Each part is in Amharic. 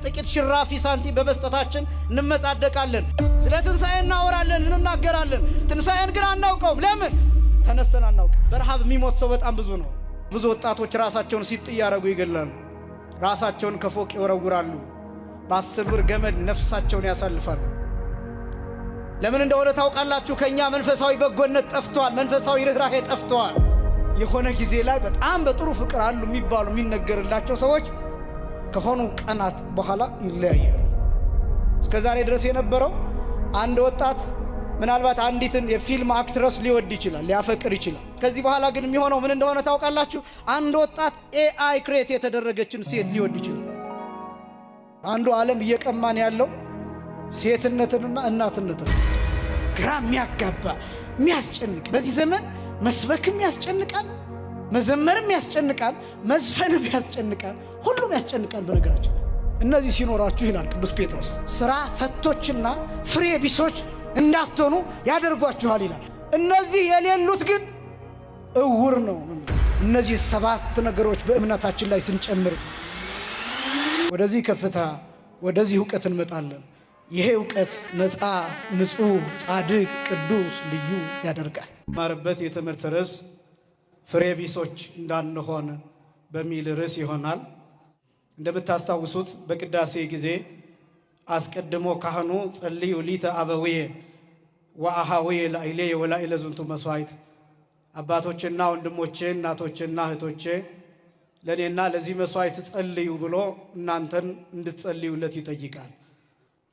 ጥቂት ሽራፊ ሳንቲም በመስጠታችን እንመጻደቃለን። ስለ ትንሣኤ እናወራለን፣ እንናገራለን። ትንሣኤን ግን አናውቀውም። ለምን? ተነስተን አናውቅም። በረሃብ የሚሞት ሰው በጣም ብዙ ነው። ብዙ ወጣቶች ራሳቸውን ሲጥ እያደረጉ ይገላሉ። ራሳቸውን ከፎቅ ይወረውራሉ። በ10 ብር ገመድ ነፍሳቸውን ያሳልፋሉ። ለምን እንደሆነ ታውቃላችሁ? ከኛ መንፈሳዊ በጎነት ጠፍቷል። መንፈሳዊ ርህራሄ ጠፍቷል። የሆነ ጊዜ ላይ በጣም በጥሩ ፍቅር አሉ የሚባሉ የሚነገርላቸው ሰዎች ከሆኑ ቀናት በኋላ ይለያያሉ። እስከ ዛሬ ድረስ የነበረው አንድ ወጣት ምናልባት አንዲትን የፊልም አክትረስ ሊወድ ይችላል፣ ሊያፈቅር ይችላል። ከዚህ በኋላ ግን የሚሆነው ምን እንደሆነ ታውቃላችሁ? አንድ ወጣት ኤአይ ክሬት የተደረገችን ሴት ሊወድ ይችላል። አንዱ ዓለም እየቀማን ያለው ሴትነትንና እናትነትን ግራ የሚያጋባ የሚያስጨንቅ። በዚህ ዘመን መስበክም ያስጨንቃል፣ መዘመርም ያስጨንቃል፣ መዝፈንም ያስጨንቃል፣ ሁሉም ያስጨንቃል። በነገራችን እነዚህ ሲኖራችሁ ይላል ቅዱስ ጴጥሮስ ስራ ፈቶችና ፍሬ ቢሶች እንዳትሆኑ ያደርጓችኋል ይላል። እነዚህ የሌሉት ግን እውር ነው። እነዚህ 7 ነገሮች በእምነታችን ላይ ስንጨምር ወደዚህ ከፍታ ወደዚህ ዕውቀት እንመጣለን። ይሄ ዕውቀት ነፃ፣ ንጹህ፣ ጻድቅ፣ ቅዱስ፣ ልዩ ያደርጋል። ማርበት የትምህርት ርዕስ ፍሬ ቢሶች እንዳንሆን በሚል ርዕስ ይሆናል። እንደምታስታውሱት በቅዳሴ ጊዜ አስቀድሞ ካህኑ ጸልዩ ሊተ አበውየ ወአሃውየ ላዕሌየ ወላዕለ ዝንቱ መስዋዕት፣ አባቶችና ወንድሞቼ እናቶችና እህቶቼ ለእኔና ለዚህ መስዋዕት ጸልዩ ብሎ እናንተን እንድትጸልዩለት ይጠይቃል።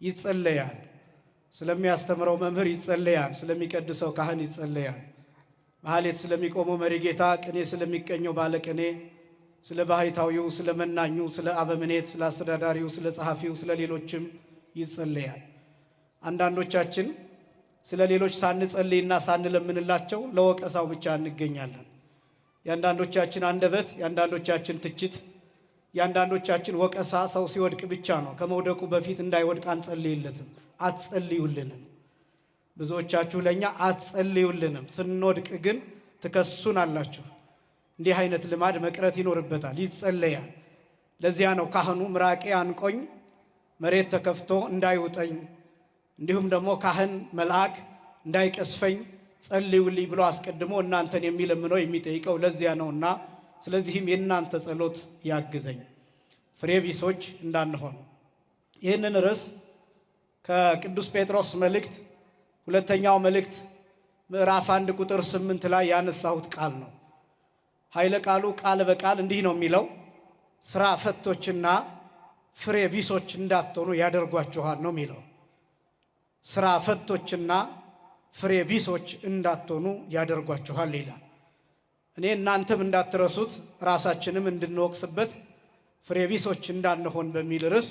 ይጸለያል። ስለሚያስተምረው መምህር ይጸለያል። ስለሚቀድሰው ካህን ይጸለያል። ማህሌት ስለሚቆመው መሪ ጌታ፣ ቅኔ ስለሚቀኘው ባለቅኔ፣ ስለ ባህታዊው፣ ስለ መናኙ፣ ስለ አበምኔት፣ ስለ አስተዳዳሪው፣ ስለ ጸሐፊው፣ ስለ ሌሎችም ይጸለያል። አንዳንዶቻችን ስለ ሌሎች ሳንጸልይና ሳንለምንላቸው ለወቀሳው ብቻ እንገኛለን። የአንዳንዶቻችን አንደበት፣ የአንዳንዶቻችን ትችት፣ የአንዳንዶቻችን ወቀሳ ሰው ሲወድቅ ብቻ ነው። ከመውደቁ በፊት እንዳይወድቅ አንጸልይለትም፣ አትጸልዩልንም። ብዙዎቻችሁ ለእኛ አትጸልዩልንም፣ ስንወድቅ ግን ትከሱን አላችሁ። እንዲህ አይነት ልማድ መቅረት ይኖርበታል። ይጸለያል። ለዚያ ነው ካህኑ ምራቄ አንቆኝ መሬት ተከፍቶ እንዳይውጠኝ፣ እንዲሁም ደግሞ ካህን መልአክ እንዳይቀስፈኝ ጸልዩልኝ ብሎ አስቀድሞ እናንተን የሚለምነው የሚጠይቀው ለዚያ ነውና፣ ስለዚህም የእናንተ ጸሎት ያግዘኝ ፍሬ ቢሶች እንዳንሆን። ይህንን ርዕስ ከቅዱስ ጴጥሮስ መልእክት ሁለተኛው መልእክት ምዕራፍ 1 ቁጥር 8 ላይ ያነሳሁት ቃል ነው። ኃይለ ቃሉ ቃል በቃል እንዲህ ነው የሚለው፣ ስራ ፈቶችና ፍሬ ቢሶች እንዳትሆኑ ያደርጓችኋል ነው የሚለው። ስራ ፈቶችና ፍሬ ቢሶች እንዳትሆኑ ያደርጓችኋል ይላል። እኔ እናንተም እንዳትረሱት ራሳችንም እንድንወቅስበት ፍሬ ቢሶች እንዳንሆን በሚል ርዕስ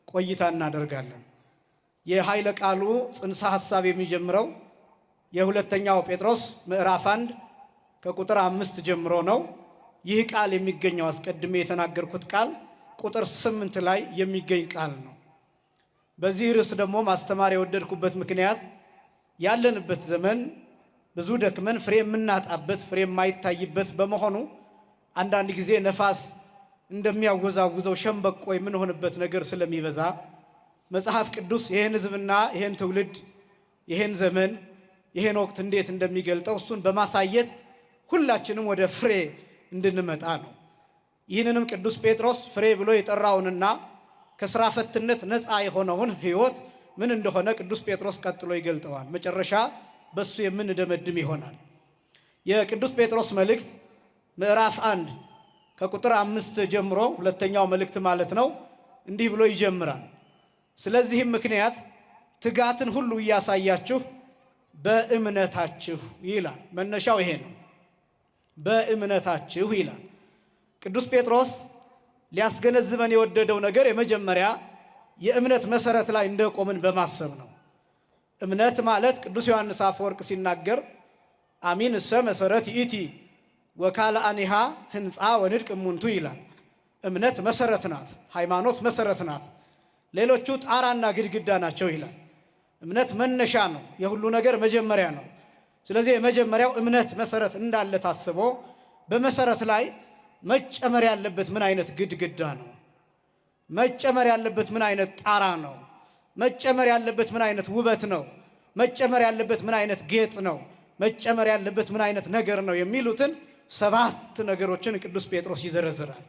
ቆይታ እናደርጋለን። የኃይለ ቃሉ ጽንሰ ሐሳብ የሚጀምረው የሁለተኛው ጴጥሮስ ምዕራፍ 1 ከቁጥር 5 ጀምሮ ነው። ይህ ቃል የሚገኘው አስቀድሜ የተናገርኩት ቃል ቁጥር 8 ላይ የሚገኝ ቃል ነው። በዚህ ርዕስ ደግሞ ማስተማር የወደድኩበት ምክንያት ያለንበት ዘመን ብዙ ደክመን ፍሬ የምናጣበት ፍሬ የማይታይበት በመሆኑ አንዳንድ ጊዜ ነፋስ እንደሚያወዛውዘው ሸምበቆ የምንሆንበት ነገር ስለሚበዛ መጽሐፍ ቅዱስ ይህን ሕዝብና ይህን ትውልድ ይህን ዘመን ይህን ወቅት እንዴት እንደሚገልጠው እሱን በማሳየት ሁላችንም ወደ ፍሬ እንድንመጣ ነው። ይህንንም ቅዱስ ጴጥሮስ ፍሬ ብሎ የጠራውንና ከስራ ፈትነት ነፃ የሆነውን ሕይወት ምን እንደሆነ ቅዱስ ጴጥሮስ ቀጥሎ ይገልጠዋል። መጨረሻ በሱ የምንደመድም ይሆናል። የቅዱስ ጴጥሮስ መልእክት ምዕራፍ 1 ከቁጥር 5 ጀምሮ ሁለተኛው መልእክት ማለት ነው፣ እንዲህ ብሎ ይጀምራል። ስለዚህም ምክንያት ትጋትን ሁሉ እያሳያችሁ በእምነታችሁ ይላል። መነሻው ይሄ ነው። በእምነታችሁ ይላል። ቅዱስ ጴጥሮስ ሊያስገነዝበን የወደደው ነገር የመጀመሪያ የእምነት መሰረት ላይ እንደቆምን በማሰብ ነው። እምነት ማለት ቅዱስ ዮሐንስ አፈወርቅ ሲናገር አሚን እሰ መሰረት ይእቲ ወካልአኒሃ ህንፃ ወንድቅ እሙንቱ ይላል። እምነት መሰረት ናት፣ ሃይማኖት መሰረት ናት፣ ሌሎቹ ጣራና ግድግዳ ናቸው ይላል። እምነት መነሻ ነው፣ የሁሉ ነገር መጀመሪያ ነው። ስለዚህ የመጀመሪያው እምነት መሰረት እንዳለ ታስቦ በመሰረት ላይ መጨመር ያለበት ምን አይነት ግድግዳ ነው? መጨመር ያለበት ምን አይነት ጣራ ነው? መጨመር ያለበት ምን አይነት ውበት ነው? መጨመር ያለበት ምን አይነት ጌጥ ነው? መጨመር ያለበት ምን አይነት ነገር ነው? የሚሉትን 7 ነገሮችን ቅዱስ ጴጥሮስ ይዘረዝራል።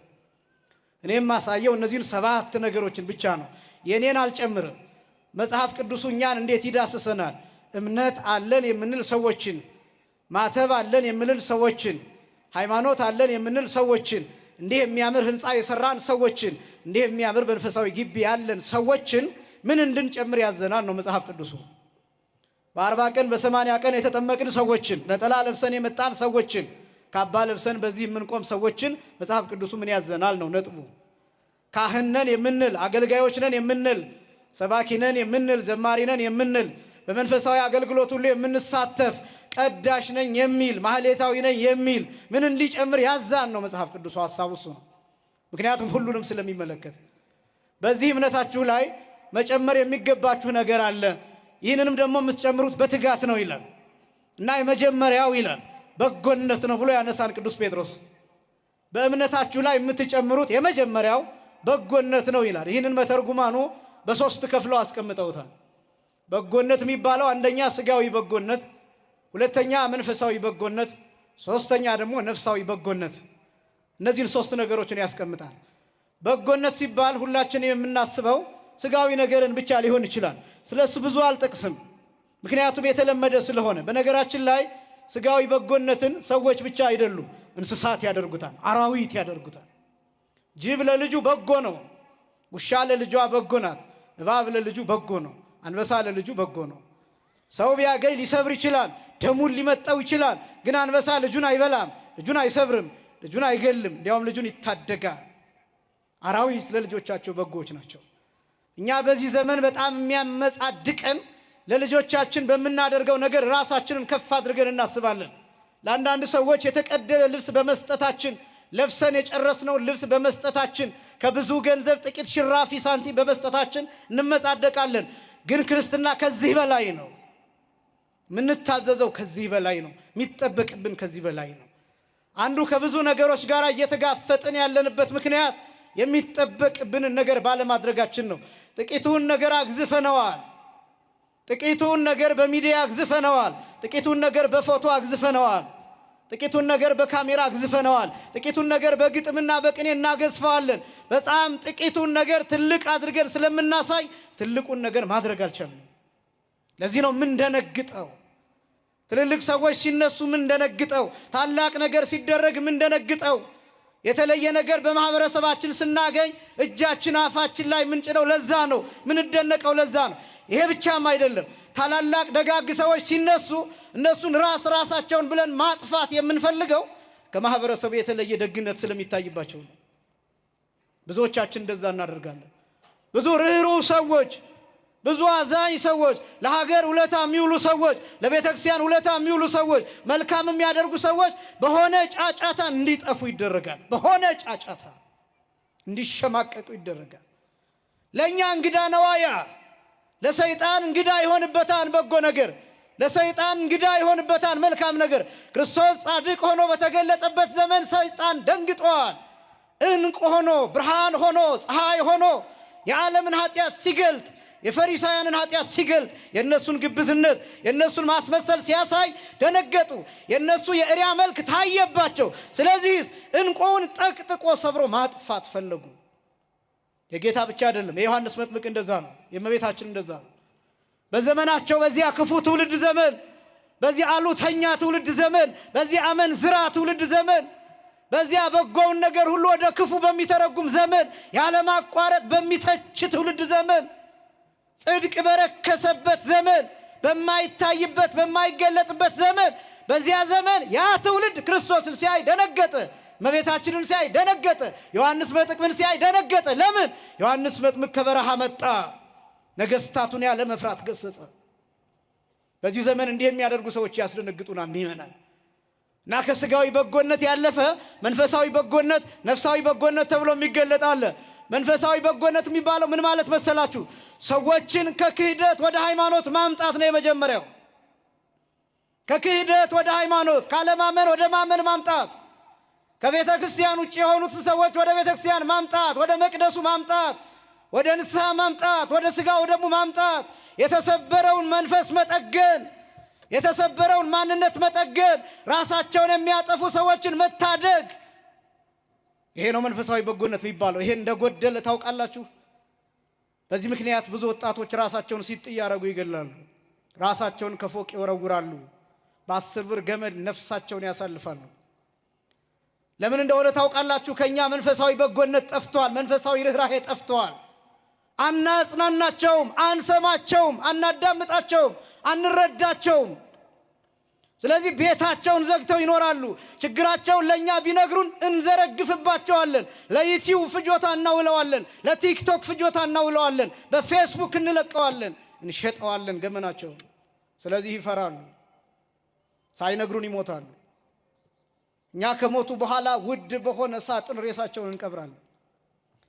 እኔም ማሳየው እነዚህን 7 ነገሮችን ብቻ ነው። የኔን አልጨምርም። መጽሐፍ ቅዱሱ እኛን እንዴት ይዳስሰናል? እምነት አለን የምንል ሰዎችን፣ ማተብ አለን የምንል ሰዎችን፣ ሃይማኖት አለን የምንል ሰዎችን፣ እንዲህ የሚያምር ህንፃ የሰራን ሰዎችን፣ እንዲህ የሚያምር መንፈሳዊ ግቢ ያለን ሰዎችን ምን እንድንጨምር ያዘናል ነው መጽሐፍ ቅዱሱ። በ40 ቀን በ80 ቀን የተጠመቅን ሰዎችን፣ ነጠላ ለብሰን የመጣን ሰዎችን፣ ካባ ለብሰን በዚህ የምንቆም ሰዎችን መጽሐፍ ቅዱሱ ምን ያዘናል ነው ነጥቡ። ካህን ነን የምንል፣ አገልጋዮች ነን የምንል፣ ሰባኪ ነን የምንል፣ ዘማሪ ነን የምንል፣ በመንፈሳዊ አገልግሎት ሁሉ የምንሳተፍ፣ ቀዳሽ ነኝ የሚል፣ ማህሌታዊ ነኝ የሚል ምን እንዲጨምር ያዛን ነው መጽሐፍ ቅዱሱ። ሐሳቡ እሱ ነው። ምክንያቱም ሁሉንም ስለሚመለከት በዚህ እምነታችሁ ላይ መጨመር የሚገባችሁ ነገር አለ። ይህንንም ደግሞ የምትጨምሩት በትጋት ነው ይላል እና የመጀመሪያው ይላል በጎነት ነው ብሎ ያነሳን ቅዱስ ጴጥሮስ። በእምነታችሁ ላይ የምትጨምሩት የመጀመሪያው በጎነት ነው ይላል። ይህንን መተርጉማኑ በ3 ከፍለው አስቀምጠውታል። በጎነት የሚባለው አንደኛ ስጋዊ በጎነት፣ ሁለተኛ መንፈሳዊ በጎነት፣ ሶስተኛ ደግሞ ነፍሳዊ በጎነት። እነዚህን 3 ነገሮችን ያስቀምጣል። በጎነት ሲባል ሁላችንም የምናስበው ስጋዊ ነገርን ብቻ ሊሆን ይችላል። ስለሱ ብዙ አልጠቅስም፣ ምክንያቱም የተለመደ ስለሆነ። በነገራችን ላይ ስጋዊ በጎነትን ሰዎች ብቻ አይደሉም፣ እንስሳት ያደርጉታል፣ አራዊት ያደርጉታል። ጅብ ለልጁ በጎ ነው፣ ውሻ ለልጇ በጎ ናት፣ እባብ ለልጁ በጎ ነው፣ አንበሳ ለልጁ በጎ ነው። ሰው ቢያገኝ ሊሰብር ይችላል፣ ደሙን ሊመጠው ይችላል። ግን አንበሳ ልጁን አይበላም፣ ልጁን አይሰብርም፣ ልጁን አይገልም፣ እንዲያውም ልጁን ይታደጋል። አራዊት ለልጆቻቸው በጎዎች ናቸው። እኛ በዚህ ዘመን በጣም የሚያመጻድቀን ለልጆቻችን በምናደርገው ነገር ራሳችንን ከፍ አድርገን እናስባለን። ለአንዳንድ ሰዎች የተቀደደ ልብስ በመስጠታችን፣ ለብሰን የጨረስነውን ልብስ በመስጠታችን፣ ከብዙ ገንዘብ ጥቂት ሽራፊ ሳንቲም በመስጠታችን እንመጻደቃለን። ግን ክርስትና ከዚህ በላይ ነው። ምንታዘዘው ከዚህ በላይ ነው። የሚጠበቅብን ከዚህ በላይ ነው። አንዱ ከብዙ ነገሮች ጋር እየተጋፈጥን ያለንበት ምክንያት የሚጠበቅብንን ነገር ባለማድረጋችን ነው። ጥቂቱን ነገር አግዝፈነዋል። ጥቂቱን ነገር በሚዲያ አግዝፈነዋል። ጥቂቱን ነገር በፎቶ አግዝፈነዋል። ጥቂቱን ነገር በካሜራ አግዝፈነዋል። ጥቂቱን ነገር በግጥምና በቅኔ እናገዝፈዋለን። በጣም ጥቂቱን ነገር ትልቅ አድርገን ስለምናሳይ ትልቁን ነገር ማድረግ አልቻልንም። ለዚህ ነው ምን ደነግጠው። ትልልቅ ሰዎች ሲነሱ ምን ደነግጠው፣ ታላቅ ነገር ሲደረግ ምን ደነግጠው፣ የተለየ ነገር በማህበረሰባችን ስናገኝ እጃችን አፋችን ላይ ምንጭነው። ለዛ ነው ምን ደነቀው። ለዛ ነው። ይሄ ብቻም አይደለም። ታላላቅ ደጋግ ሰዎች ሲነሱ እነሱን ራሳቸውን ብለን ማጥፋት የምንፈልገው ከማህበረሰቡ የተለየ ደግነት ስለሚታይባቸው ነው። ብዙዎቻችን እንደዛ እናደርጋለን። ብዙ ርህሩህ ሰዎች፣ ብዙ አዛኝ ሰዎች፣ ለሀገር ውለታ የሚውሉ ሰዎች፣ ለቤተክርስቲያን ውለታ የሚውሉ ሰዎች፣ መልካም የሚያደርጉ ሰዎች በሆነ ጫጫታ እንዲጠፉ ይደረጋል። በሆነ ጫጫታ እንዲሸማቀቁ ይደረጋል። ለኛ እንግዳ ነዋያ፣ ለሰይጣን እንግዳ ይሆንበታል በጎ ነገር፣ ለሰይጣን እንግዳ ይሆንበታል መልካም ነገር። ክርስቶስ ጻድቅ ሆኖ በተገለጠበት ዘመን ሰይጣን ደንግጧል። እንቁ ሆኖ ብርሃን ሆኖ ፀሐይ ሆኖ የዓለምን ኃጢአት ሲገልጥ፣ የፈሪሳውያንን ኃጢአት ሲገልጥ፣ የነሱን ግብዝነት የነሱን ማስመሰል ሲያሳይ ደነገጡ። የነሱ የእሪያ መልክ ታየባቸው። ስለዚህ እንቁውን ጠቅጥቆ ሰብሮ ማጥፋት ፈለጉ። የጌታ ብቻ አይደለም፣ የዮሐንስ መጥምቅ እንደዛ ነው፣ የእመቤታችን እንደዛ ነው። በዘመናቸው በዚያ ክፉ ትውልድ ዘመን፣ በዚያ አሉተኛ ትውልድ ዘመን፣ በዚያ አመንዝራ ትውልድ ዘመን፣ በዚያ በጎውን ነገር ሁሉ ወደ ክፉ በሚተረጉም ዘመን፣ ያለማቋረጥ በሚተች ትውልድ ዘመን፣ ጽድቅ በረከሰበት ዘመን፣ በማይታይበት በማይገለጥበት ዘመን፣ በዚያ ዘመን ያ ትውልድ ክርስቶስን ሲያይ ደነገጠ። እመቤታችንን ሲያይ ደነገጠ። ዮሐንስ መጥምቅን ሲያይ ደነገጠ። ለምን? ዮሐንስ መጥምቅ ከበረሃ መጣ፣ ነገስታቱን ያለ መፍራት ገሰጸ። በዚህ ዘመን እንዲህ የሚያደርጉ ሰዎች ያስደነግጡናል ይመናል። እና ከስጋዊ በጎነት ያለፈ መንፈሳዊ በጎነት፣ ነፍሳዊ በጎነት ተብሎ የሚገለጥ አለ። መንፈሳዊ በጎነት የሚባለው ምን ማለት መሰላችሁ? ሰዎችን ከክህደት ወደ ሃይማኖት ማምጣት ነው የመጀመሪያው። ከክህደት ወደ ሃይማኖት፣ ካለማመን ወደ ማመን ማምጣት፣ ከቤተ ክርስቲያን ውጭ የሆኑትን ሰዎች ወደ ቤተ ክርስቲያን ማምጣት፣ ወደ መቅደሱ ማምጣት፣ ወደ ንስሐ ማምጣት፣ ወደ ሥጋው ደሙ ማምጣት፣ የተሰበረውን መንፈስ መጠገን፣ የተሰበረውን ማንነት መጠገን፣ ራሳቸውን የሚያጠፉ ሰዎችን መታደግ። ይሄ ነው መንፈሳዊ በጎነት የሚባለው። ይሄ እንደጎደለ ታውቃላችሁ። በዚህ ምክንያት ብዙ ወጣቶች ራሳቸውን ሲጥ ያረጉ ይገላሉ። ራሳቸውን ከፎቅ ይወረውራሉ። በ10 ብር ገመድ ነፍሳቸውን ያሳልፋሉ። ለምን እንደሆነ ታውቃላችሁ? ከኛ መንፈሳዊ በጎነት ጠፍቷል። መንፈሳዊ ርህራሄ ጠፍቷል። አናጽናናቸውም፣ አንሰማቸውም፣ አናዳምጣቸውም፣ አንረዳቸውም። ስለዚህ ቤታቸውን ዘግተው ይኖራሉ። ችግራቸውን ለኛ ቢነግሩን እንዘረግፍባቸዋለን። ለዩቲዩብ ፍጆታ እናውለዋለን፣ ለቲክቶክ ፍጆታ እናውለዋለን፣ በፌስቡክ እንለቀዋለን፣ እንሸጠዋለን ገመናቸውን። ስለዚህ ይፈራሉ፣ ሳይነግሩን ይሞታሉ። እኛ ከሞቱ በኋላ ውድ በሆነ ሳጥን ሬሳቸውን እንቀብራለን።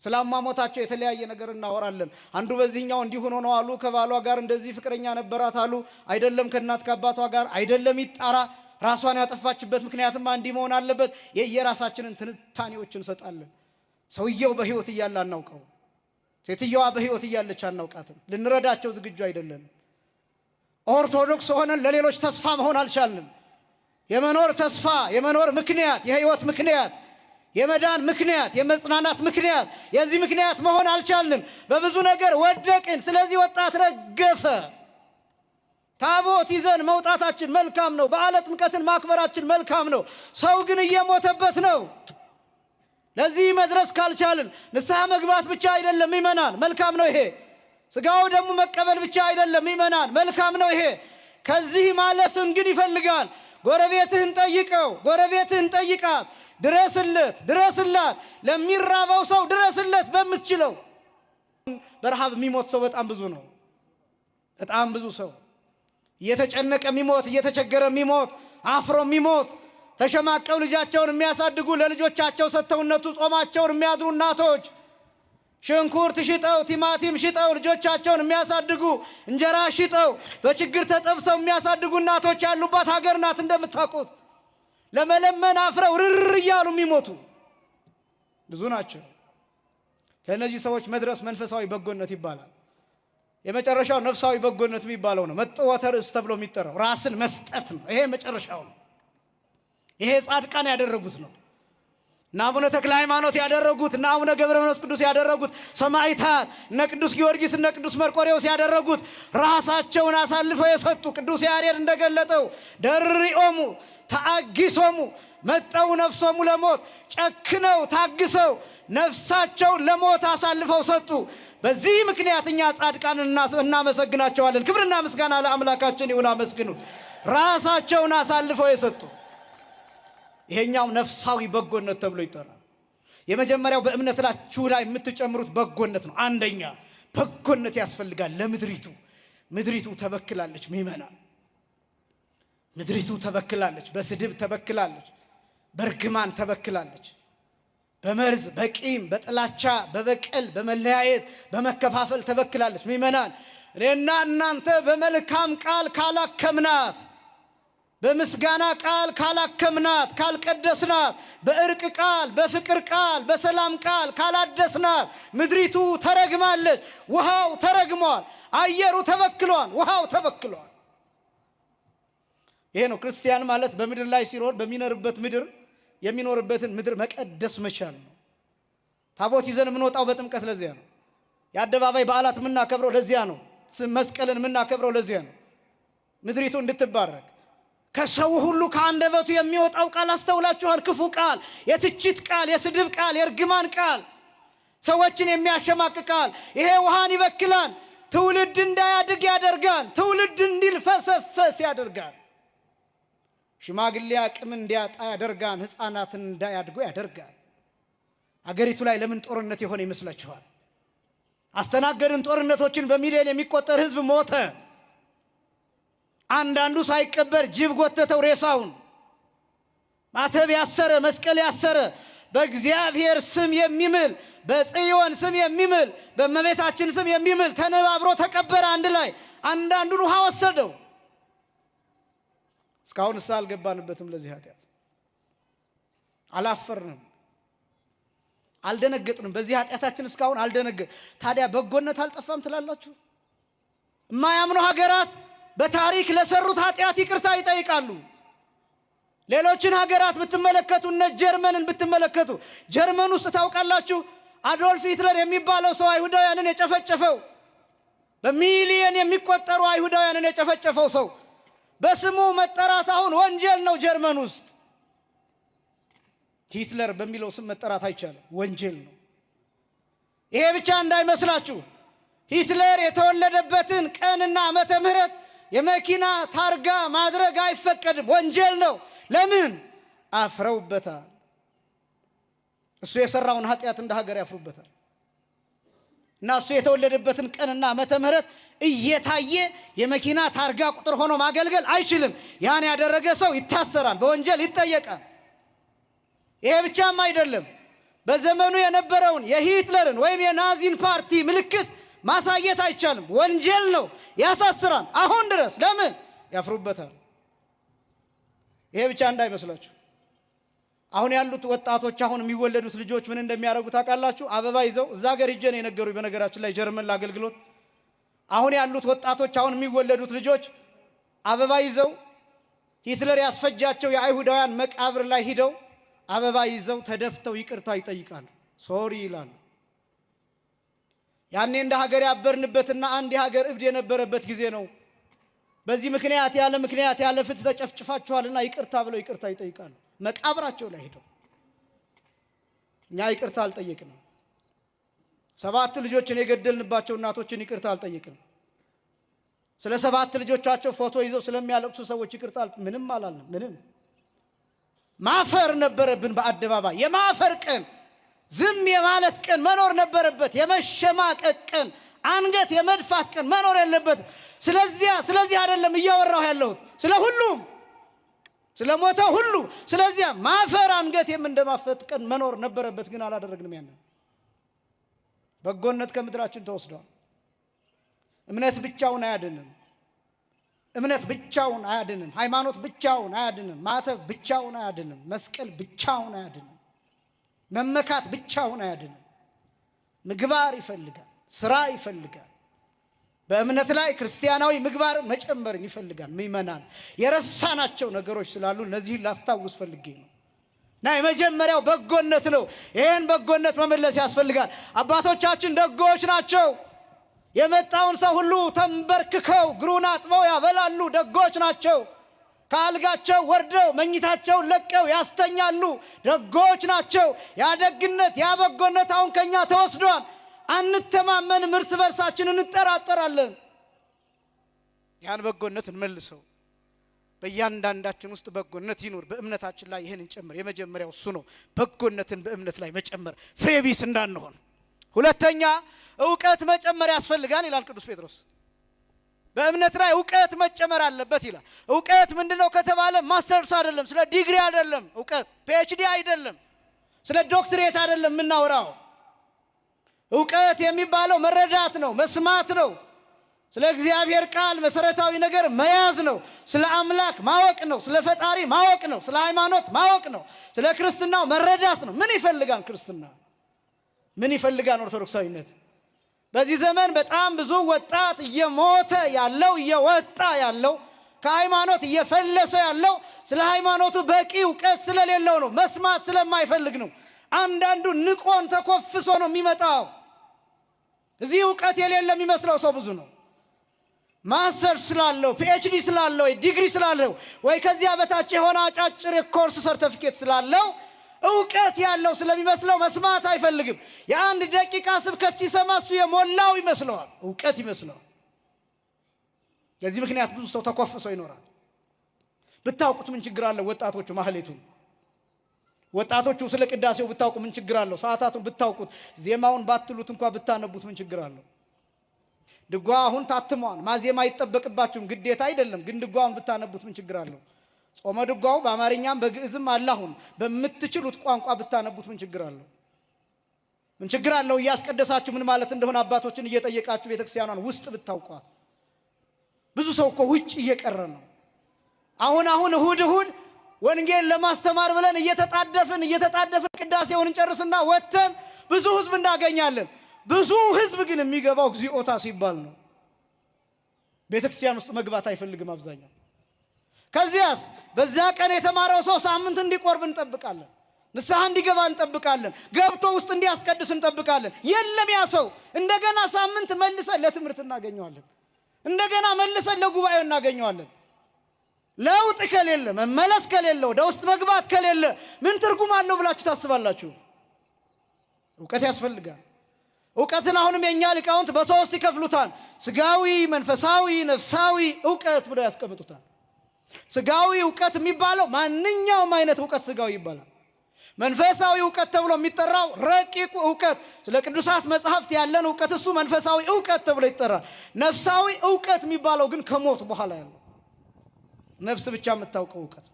ስላማሞታቸው የተለያየ ነገር እናወራለን። አንዱ በዚህኛው እንዲሁ ነው አሉ፣ ከባሏ ጋር እንደዚህ ፍቅረኛ ነበራት አሉ። አይደለም ከእናት ከአባቷ ጋር አይደለም፣ ይጣራ። ራሷን ያጠፋችበት ምክንያትም እንዲህ መሆን አለበት። የየራሳችንን ትንታኔዎች እንሰጣለን። ሰውየው በህይወት እያለ አናውቀው፣ ሴትየዋ በህይወት እያለች አናውቃትም። ልንረዳቸው ዝግጁ አይደለንም። ኦርቶዶክስ ሆነን ለሌሎች ተስፋ መሆን አልቻልንም። የመኖር ተስፋ፣ የመኖር ምክንያት፣ የህይወት ምክንያት፣ የመዳን ምክንያት፣ የመጽናናት ምክንያት፣ የዚህ ምክንያት መሆን አልቻልንም። በብዙ ነገር ወደቅን። ስለዚህ ወጣት ረገፈ። ታቦት ይዘን መውጣታችን መልካም ነው። በዓለ ጥምቀትን ማክበራችን መልካም ነው። ሰው ግን እየሞተበት ነው። ለዚህ መድረስ ካልቻልን ንስሐ መግባት ብቻ አይደለም ይመናል፣ መልካም ነው ይሄ። ሥጋው ደግሞ መቀበል ብቻ አይደለም ይመናል፣ መልካም ነው ይሄ። ከዚህ ማለፍን ግን ይፈልጋል። ጎረቤትህን ጠይቀው፣ ጎረቤትህን ጠይቃት፣ ድረስለት፣ ድረስላት። ለሚራበው ሰው ድረስለት በምትችለው። በረሃብ የሚሞት ሰው በጣም ብዙ ነው። በጣም ብዙ ሰው እየተጨነቀ የሚሞት፣ እየተቸገረ የሚሞት፣ አፍሮ የሚሞት፣ ተሸማቀው ልጃቸውን የሚያሳድጉ፣ ለልጆቻቸው ሰተውነቱ ጾማቸውን የሚያድሩ እናቶች፣ ሽንኩርት ሽጠው ቲማቲም ሽጠው ልጆቻቸውን የሚያሳድጉ፣ እንጀራ ሽጠው በችግር ተጠብሰው የሚያሳድጉ እናቶች ያሉባት ሀገር ናት። እንደምታውቁት ለመለመን አፍረው ርር እያሉ የሚሞቱ ብዙ ናቸው። ለእነዚህ ሰዎች መድረስ መንፈሳዊ በጎነት ይባላል። የመጨረሻው ነፍሳዊ በጎነት የሚባለው ነው። መጥወተ ርእስ ተብሎ የሚጠራው ራስን መስጠት ነው። ይሄ መጨረሻው ነው። ይሄ ጻድቃን ያደረጉት ነው። እና አቡነ ተክለ ሃይማኖት ያደረጉት፣ እና አቡነ ገብረ መንፈስ ቅዱስ ያደረጉት፣ ሰማዕታት እነ ቅዱስ ጊዮርጊስ እነ ቅዱስ መርቆሬዎስ ያደረጉት ራሳቸውን አሳልፈው የሰጡ። ቅዱስ ያሬድ እንደገለጠው ደርሪኦሙ ተአጊሶሙ መጠው ነፍሶሙ ለሞት፣ ጨክነው ታግሰው ነፍሳቸውን ለሞት አሳልፈው ሰጡ። በዚህ ምክንያት እኛ ጻድቃን እናመሰግናቸዋለን። ክብርና ምስጋና ለአምላካችን ይሁን። አመስግኑ። ራሳቸውን አሳልፈው የሰጡ ይሄኛው ነፍሳዊ በጎነት ተብሎ ይጠራል። የመጀመሪያው በእምነታችሁ ላይ የምትጨምሩት በጎነት ነው። አንደኛ በጎነት ያስፈልጋል ለምድሪቱ። ምድሪቱ ተበክላለች። ሚመና ምድሪቱ ተበክላለች። በስድብ ተበክላለች። በርግማን ተበክላለች። በመርዝ፣ በቂም፣ በጥላቻ፣ በበቀል፣ በመለያየት፣ በመከፋፈል ተበክላለች። ሚመናን እኔና እናንተ በመልካም ቃል ካላከምናት፣ በምስጋና ቃል ካላከምናት፣ ካልቀደስናት፣ በእርቅ ቃል፣ በፍቅር ቃል፣ በሰላም ቃል ካላደስናት ምድሪቱ ተረግማለች። ውሃው ተረግሟል። አየሩ ተበክሏል። ውሃው ተበክሏል። ይሄ ነው ክርስቲያን ማለት። በምድር ላይ ሲኖር በሚኖርበት ምድር የሚኖርበትን ምድር መቀደስ መቻል ነው። ታቦት ይዘን የምንወጣው በጥምቀት ለዚያ ነው። የአደባባይ በዓላት የምናከብረው ለዚያ ነው። መስቀልን የምናከብረው ለዚያ ነው። ምድሪቱ እንድትባረክ። ከሰው ሁሉ ከአንደበቱ የሚወጣው ቃል አስተውላችኋል? ክፉ ቃል፣ የትችት ቃል፣ የስድብ ቃል፣ የርግማን ቃል፣ ሰዎችን የሚያሸማቅቅ ቃል። ይሄ ውሃን ይበክላል። ትውልድ እንዳያድግ ያደርጋል። ትውልድ እንዲልፈሰፈስ ያደርጋል። ሽማግሌ አቅም እንዲያጣ ያደርጋል። ሕፃናትን እንዳያድጉ ያደርጋል። አገሪቱ ላይ ለምን ጦርነት የሆነ ይመስላችኋል? አስተናገድን ጦርነቶችን። በሚሊዮን የሚቆጠር ህዝብ ሞተ። አንዳንዱ ሳይቀበር ጅብ ጎተተው ሬሳውን። ማተብ ያሰረ፣ መስቀል ያሰረ፣ በእግዚአብሔር ስም የሚምል፣ በጽዮን ስም የሚምል፣ በእመቤታችን ስም የሚምል ተነባብሮ ተቀበረ አንድ ላይ። አንዳንዱን ውሃ ወሰደው። እስካሁን እሳ አልገባንበትም። ለዚህ ኃጢአት አላፈርንም። አልደነገጥንም። በዚህ ኃጢአታችን እስካሁን አልደነገጥ። ታዲያ በጎነት አልጠፋም ትላላችሁ? የማያምኑ ሀገራት በታሪክ ለሰሩት ኃጢአት ይቅርታ ይጠይቃሉ። ሌሎችን ሀገራት ብትመለከቱ እነ ጀርመንን ብትመለከቱ ጀርመን ውስጥ ታውቃላችሁ አዶልፍ ሂትለር የሚባለው ሰው አይሁዳውያንን የጨፈጨፈው በሚሊዮን የሚቆጠሩ አይሁዳውያንን የጨፈጨፈው ሰው በስሙ መጠራት አሁን ወንጀል ነው። ጀርመን ውስጥ ሂትለር በሚለው ስም መጠራት አይቻልም፣ ወንጀል ነው። ይሄ ብቻ እንዳይመስላችሁ ሂትለር የተወለደበትን ቀንና ዓመተ ምህረት የመኪና ታርጋ ማድረግ አይፈቀድም፣ ወንጀል ነው። ለምን? አፍረውበታል። እሱ የሰራውን ኃጢአት እንደ ሀገር ያፍሩበታል። እና እሱ የተወለደበትን ቀንና ዓመተ ምህረት እየታየ የመኪና ታርጋ ቁጥር ሆኖ ማገልገል አይችልም። ያን ያደረገ ሰው ይታሰራል፣ በወንጀል ይጠየቃል። ይሄ ብቻም አይደለም። በዘመኑ የነበረውን የሂትለርን ወይም የናዚን ፓርቲ ምልክት ማሳየት አይቻልም፣ ወንጀል ነው፣ ያሳስራል። አሁን ድረስ ለምን? ያፍሩበታል። ይሄ ብቻ እንዳይመስላችሁ አሁን ያሉት ወጣቶች አሁን የሚወለዱት ልጆች ምን እንደሚያደርጉ ታውቃላችሁ? አበባ ይዘው እዛ ሀገር ሂጄ ነው የነገሩኝ። በነገራችን ላይ ጀርመን ለአገልግሎት አሁን ያሉት ወጣቶች አሁን የሚወለዱት ልጆች አበባ ይዘው ሂትለር ያስፈጃቸው የአይሁዳውያን መቃብር ላይ ሂደው አበባ ይዘው ተደፍተው ይቅርታ ይጠይቃሉ፣ ሶሪ ይላሉ። ያኔ እንደ ሀገር ያበርንበትና አንድ የሀገር እብድ የነበረበት ጊዜ ነው። በዚህ ምክንያት ያለ ፍትህ ተጨፍጭፋችኋልና ይቅርታ ብለው ይቅርታ ይጠይቃሉ መቃብራቸው ላይ ሄደው። እኛ ይቅርታ አልጠየቅንም። 7 ልጆችን የገደልንባቸው እናቶችን ይቅርታ አልጠየቅንም። ስለ 7 ልጆቻቸው ፎቶ ይዘው ስለሚያለቅሱ ሰዎች ይቅርታ ምንም አላልንም። ምንም ማፈር ነበረብን። በአደባባይ የማፈር ቀን፣ ዝም የማለት ቀን መኖር ነበረበት። የመሸማቀቅ ቀን፣ አንገት የመድፋት ቀን መኖር የለበትም። ስለዚህ አይደለም እያወራሁ ያለሁት፣ ስለ ሁሉም ስለሞተ ሁሉ። ስለዚህ ማፈር አንገት እንደማፈት ቀን መኖር ነበረበት፣ ግን አላደረግንም። ያንን በጎነት ከምድራችን ተወስዷል። እምነት ብቻውን አያድንም። እምነት ብቻውን አያድንም። ሃይማኖት ብቻውን አያድንም። ማተብ ብቻውን አያድንም። መስቀል ብቻውን አያድንም። መመካት ብቻውን አያድንም። ምግባር ይፈልጋል፣ ስራ ይፈልጋል። በእምነት ላይ ክርስቲያናዊ ምግባር መጨመርን ይፈልጋል። ምእመናን የረሳናቸው ነገሮች ስላሉ እነዚህን ላስታውስ ፈልጌ ነው። እና የመጀመሪያው በጎነት ነው። ይሄን በጎነት መመለስ ያስፈልጋል። አባቶቻችን ደጎች ናቸው። የመጣውን ሰው ሁሉ ተንበርክከው እግሩን አጥበው ያበላሉ። ደጎች ናቸው። ከአልጋቸው ወርደው መኝታቸውን ለቀው ያስተኛሉ። ደጎች ናቸው። ያ ደግነት ያ በጎነት አሁን ከኛ ተወስዷል። አንተማመንም፣ እርስ በርሳችን እንጠራጠራለን። ያን በጎነት እንመልሰው። በእያንዳንዳችን ውስጥ በጎነት ይኑር። በእምነታችን ላይ ይህን እንጨምር። የመጀመሪያው እሱ ነው፣ በጎነትን በእምነት ላይ መጨመር፣ ፍሬ ቢስ እንዳንሆን። ሁለተኛ ዕውቀት መጨመር ያስፈልጋል ይላል ቅዱስ ጴጥሮስ። በእምነት ላይ ዕውቀት መጨመር አለበት ይላል። ዕውቀት ምንድነው ከተባለ ማስተርስ አይደለም፣ ስለ ዲግሪ አይደለም። ዕውቀት ፒኤችዲ አይደለም፣ ስለ ዶክትሬት አይደለም የምናወራው። ዕውቀት የሚባለው መረዳት ነው፣ መስማት ነው። ስለ እግዚአብሔር ቃል መሰረታዊ ነገር መያዝ ነው። ስለ አምላክ ማወቅ ነው። ስለ ፈጣሪ ማወቅ ነው። ስለ ሃይማኖት ማወቅ ነው። ስለ ክርስትናው መረዳት ነው። ምን ይፈልጋል ክርስትና? ምን ይፈልጋል ኦርቶዶክሳዊነት? በዚህ ዘመን በጣም ብዙ ወጣት እየሞተ ያለው እየወጣ ያለው ከሃይማኖት እየፈለሰ ያለው ስለ ሃይማኖቱ በቂ ዕውቀት ስለሌለው ነው። መስማት ስለማይፈልግ ነው። አንዳንዱ ንቆን ተኮፍሶ ነው የሚመጣው። እዚህ ዕውቀት የሌለ የሚመስለው ሰው ብዙ ነው። ማስተር ስላለው ፒኤችዲ ስላለው ወይ ዲግሪ ስላለው ወይ ከዚያ በታች የሆነ አጫጭር ኮርስ ሰርቲፊኬት ስላለው ዕውቀት ያለው ስለሚመስለው መስማት አይፈልግም። የአንድ ደቂቃ ስብከት ሲሰማ እሱ የሞላው ይመስለዋል፣ ዕውቀት ይመስለዋል። ለዚህ ምክንያት ብዙ ሰው ተኮፍሶ ይኖራል። ብታውቁት ምን ችግር አለው? ወጣቶቹ ማህሌቱን ወጣቶቹ ስለ ቅዳሴው ብታውቁ ምን ችግር አለው? ሰዓታቱን ብታውቁት፣ ዜማውን ባትሉት እንኳን ብታነቡት ምን ችግር አለው? ድጓ አሁን ታትሟል። ማዜማ አይጠበቅባችሁም፣ ግዴታ አይደለም። ግን ድጓውን ብታነቡት ምን ችግር አለው? ጾመ ድጓው በአማርኛም በግዕዝም አላሁን በምትችሉት ቋንቋ ብታነቡት ምን ችግር አለው? ምን ችግር አለው? እያስቀደሳችሁ ምን ማለት እንደሆነ አባቶችን እየጠየቃችሁ ቤተክርስቲያኗን ውስጥ ብታውቋት። ብዙ ሰው እኮ ውጭ እየቀረ ነው። አሁን እሁድ ወንጌል ለማስተማር ብለን እየተጣደፍን ቅዳሴውን እንጨርስና ወተን ብዙ ህዝብ እንዳገኛለን። ብዙ ህዝብ ግን የሚገባው እግዚኦታ ሲባል ነው። ቤተክርስቲያን ውስጥ መግባት አይፈልግም አብዛኛው። ከዚያስ በዛ ቀን የተማረው ሰው ሳምንት እንዲቆርብ እንጠብቃለን። ንስሐ እንዲገባ እንጠብቃለን። ገብቶ ውስጥ እንዲያስቀድስ እንጠብቃለን። የለም ያ ሰው እንደገና ሳምንት መልሰን ለትምህርት እናገኘዋለን። እንደገና መልሰን ለጉባኤው እናገኘዋለን። ለውጥ ከሌለ መመለስ ከሌለ ወደ ውስጥ መግባት ከሌለ ምን ትርጉም አለው ብላችሁ ታስባላችሁ? ዕውቀት ያስፈልጋል። ዕውቀትን አሁንም የኛ ሊቃውንት በሶስት ይከፍሉታል። ስጋዊ፣ መንፈሳዊ፣ ነፍሳዊ ዕውቀት ብለው ያስቀምጡታል። ስጋዊ ዕውቀት የሚባለው ማንኛውም አይነት ዕውቀት ስጋዊ ይባላል። መንፈሳዊ ዕውቀት ተብሎ የሚጠራው ረቂቅ ዕውቀት ስለ ቅዱሳት መጻሕፍት ያለን ዕውቀት እሱ መንፈሳዊ ዕውቀት ተብሎ ይጠራል። ነፍሳዊ ዕውቀት የሚባለው ግን ከሞት በኋላ ያለው ነፍስ ብቻ የምታውቀው ዕውቀት።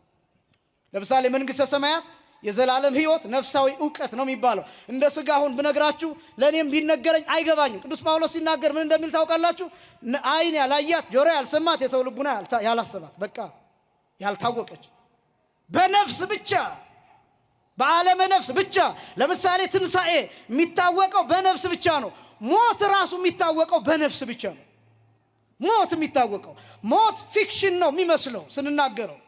ለምሳሌ መንግሥተ ሰማያት የዘላለም ሕይወት ነፍሳዊ ዕውቀት ነው የሚባለው። እንደ ስጋ አሁን ብነግራችሁ ለኔም ቢነገረኝ አይገባኝም። ቅዱስ ጳውሎስ ሲናገር ምን እንደሚል ታውቃላችሁ? አይን ያላያት ጆሮ ያልሰማት የሰው ልቡና ያላሰባት በቃ ያልታወቀች በነፍስ ብቻ በዓለመ ነፍስ ብቻ። ለምሳሌ ትንሣኤ የሚታወቀው በነፍስ ብቻ ነው። ሞት ራሱ የሚታወቀው በነፍስ ብቻ ነው። ሞት የሚታወቀው ሞት ፊክሽን ነው የሚመስለው ስንናገረው፣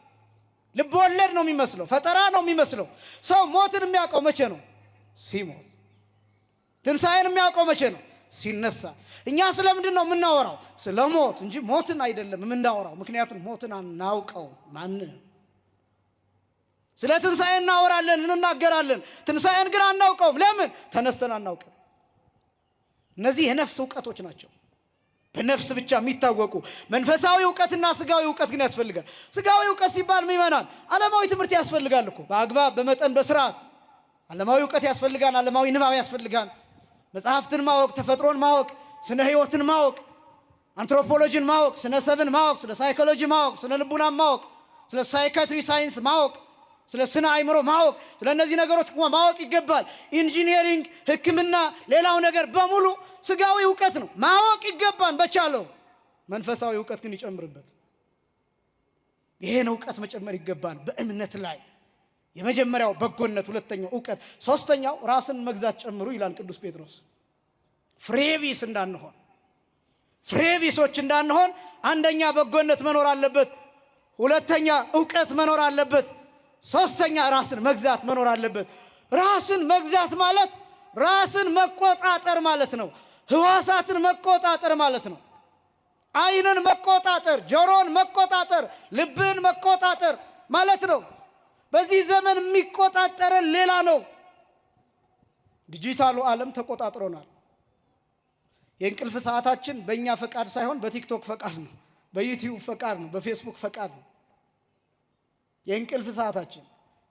ልብ ወለድ ነው የሚመስለው፣ ፈጠራ ነው የሚመስለው። ሰው ሞትን የሚያውቀው መቼ ነው? ሲሞት። ትንሣኤን የሚያውቀው መቼ ነው? ሲነሳ። እኛ ስለምንድን ነው የምናወራው? ስለ ሞት እንጂ ሞትን አይደለም የምናወራው። ምክንያቱም ሞትን አናውቀው ማንም። ስለ ትንሣኤ እናወራለን እንናገራለን፣ ትንሣኤን ግን አናውቀውም። ለምን? ተነስተን አናውቅም። እነዚህ የነፍስ ዕውቀቶች ናቸው፣ በነፍስ ብቻ የሚታወቁ። መንፈሳዊ ዕውቀትና ስጋዊ ዕውቀት ግን ያስፈልጋል። ስጋዊ ዕውቀት ሲባል ምእመናን ዓለማዊ ትምህርት ያስፈልጋል እኮ በአግባብ በመጠን በስርዓት ዓለማዊ ዕውቀት ያስፈልጋል። ዓለማዊ ንባብ ያስፈልጋል። መጽሐፍትን ማወቅ፣ ተፈጥሮን ማወቅ፣ ስነ ህይወትን ማወቅ፣ አንትሮፖሎጂን ማወቅ፣ ስነ ሰብን ማወቅ፣ ስለ ሳይኮሎጂ ማወቅ፣ ስለ ልቡና ማወቅ፣ ስለ ሳይካትሪ ሳይንስ ማወቅ፣ ስለ ስነ አእምሮ ማወቅ፣ ስለ እነዚህ ነገሮች ማወቅ ይገባል። ኢንጂነሪንግ፣ ሕክምና፣ ሌላው ነገር በሙሉ ስጋዊ ዕውቀት ነው፣ ማወቅ ይገባን በቻለው። መንፈሳዊ ዕውቀት ግን ይጨምርበት። ይሄን ዕውቀት መጨመር ይገባን በእምነት ላይ። የመጀመሪያው በጎነት፣ ሁለተኛው ዕውቀት፣ ሶስተኛው ራስን መግዛት ጨምሩ ይላል ቅዱስ ጴጥሮስ። ፍሬቢስ እንዳንሆን፣ ፍሬቢሶች እንዳንሆን አንደኛ በጎነት መኖር አለበት፣ ሁለተኛ ዕውቀት መኖር አለበት፣ ሶስተኛ ራስን መግዛት መኖር አለበት። ራስን መግዛት ማለት ራስን መቆጣጠር ማለት ነው። ህዋሳትን መቆጣጠር ማለት ነው። አይንን መቆጣጠር፣ ጆሮን መቆጣጠር፣ ልብን መቆጣጠር ማለት ነው። በዚህ ዘመን የሚቆጣጠረን ሌላ ነው። ዲጂታሉ ዓለም ተቆጣጥሮናል። የእንቅልፍ ሰዓታችን በእኛ ፈቃድ ሳይሆን በቲክቶክ ፈቃድ ነው፣ በዩቲዩብ ፈቃድ ነው፣ በፌስቡክ ፈቃድ ነው። የእንቅልፍ ሰዓታችን፣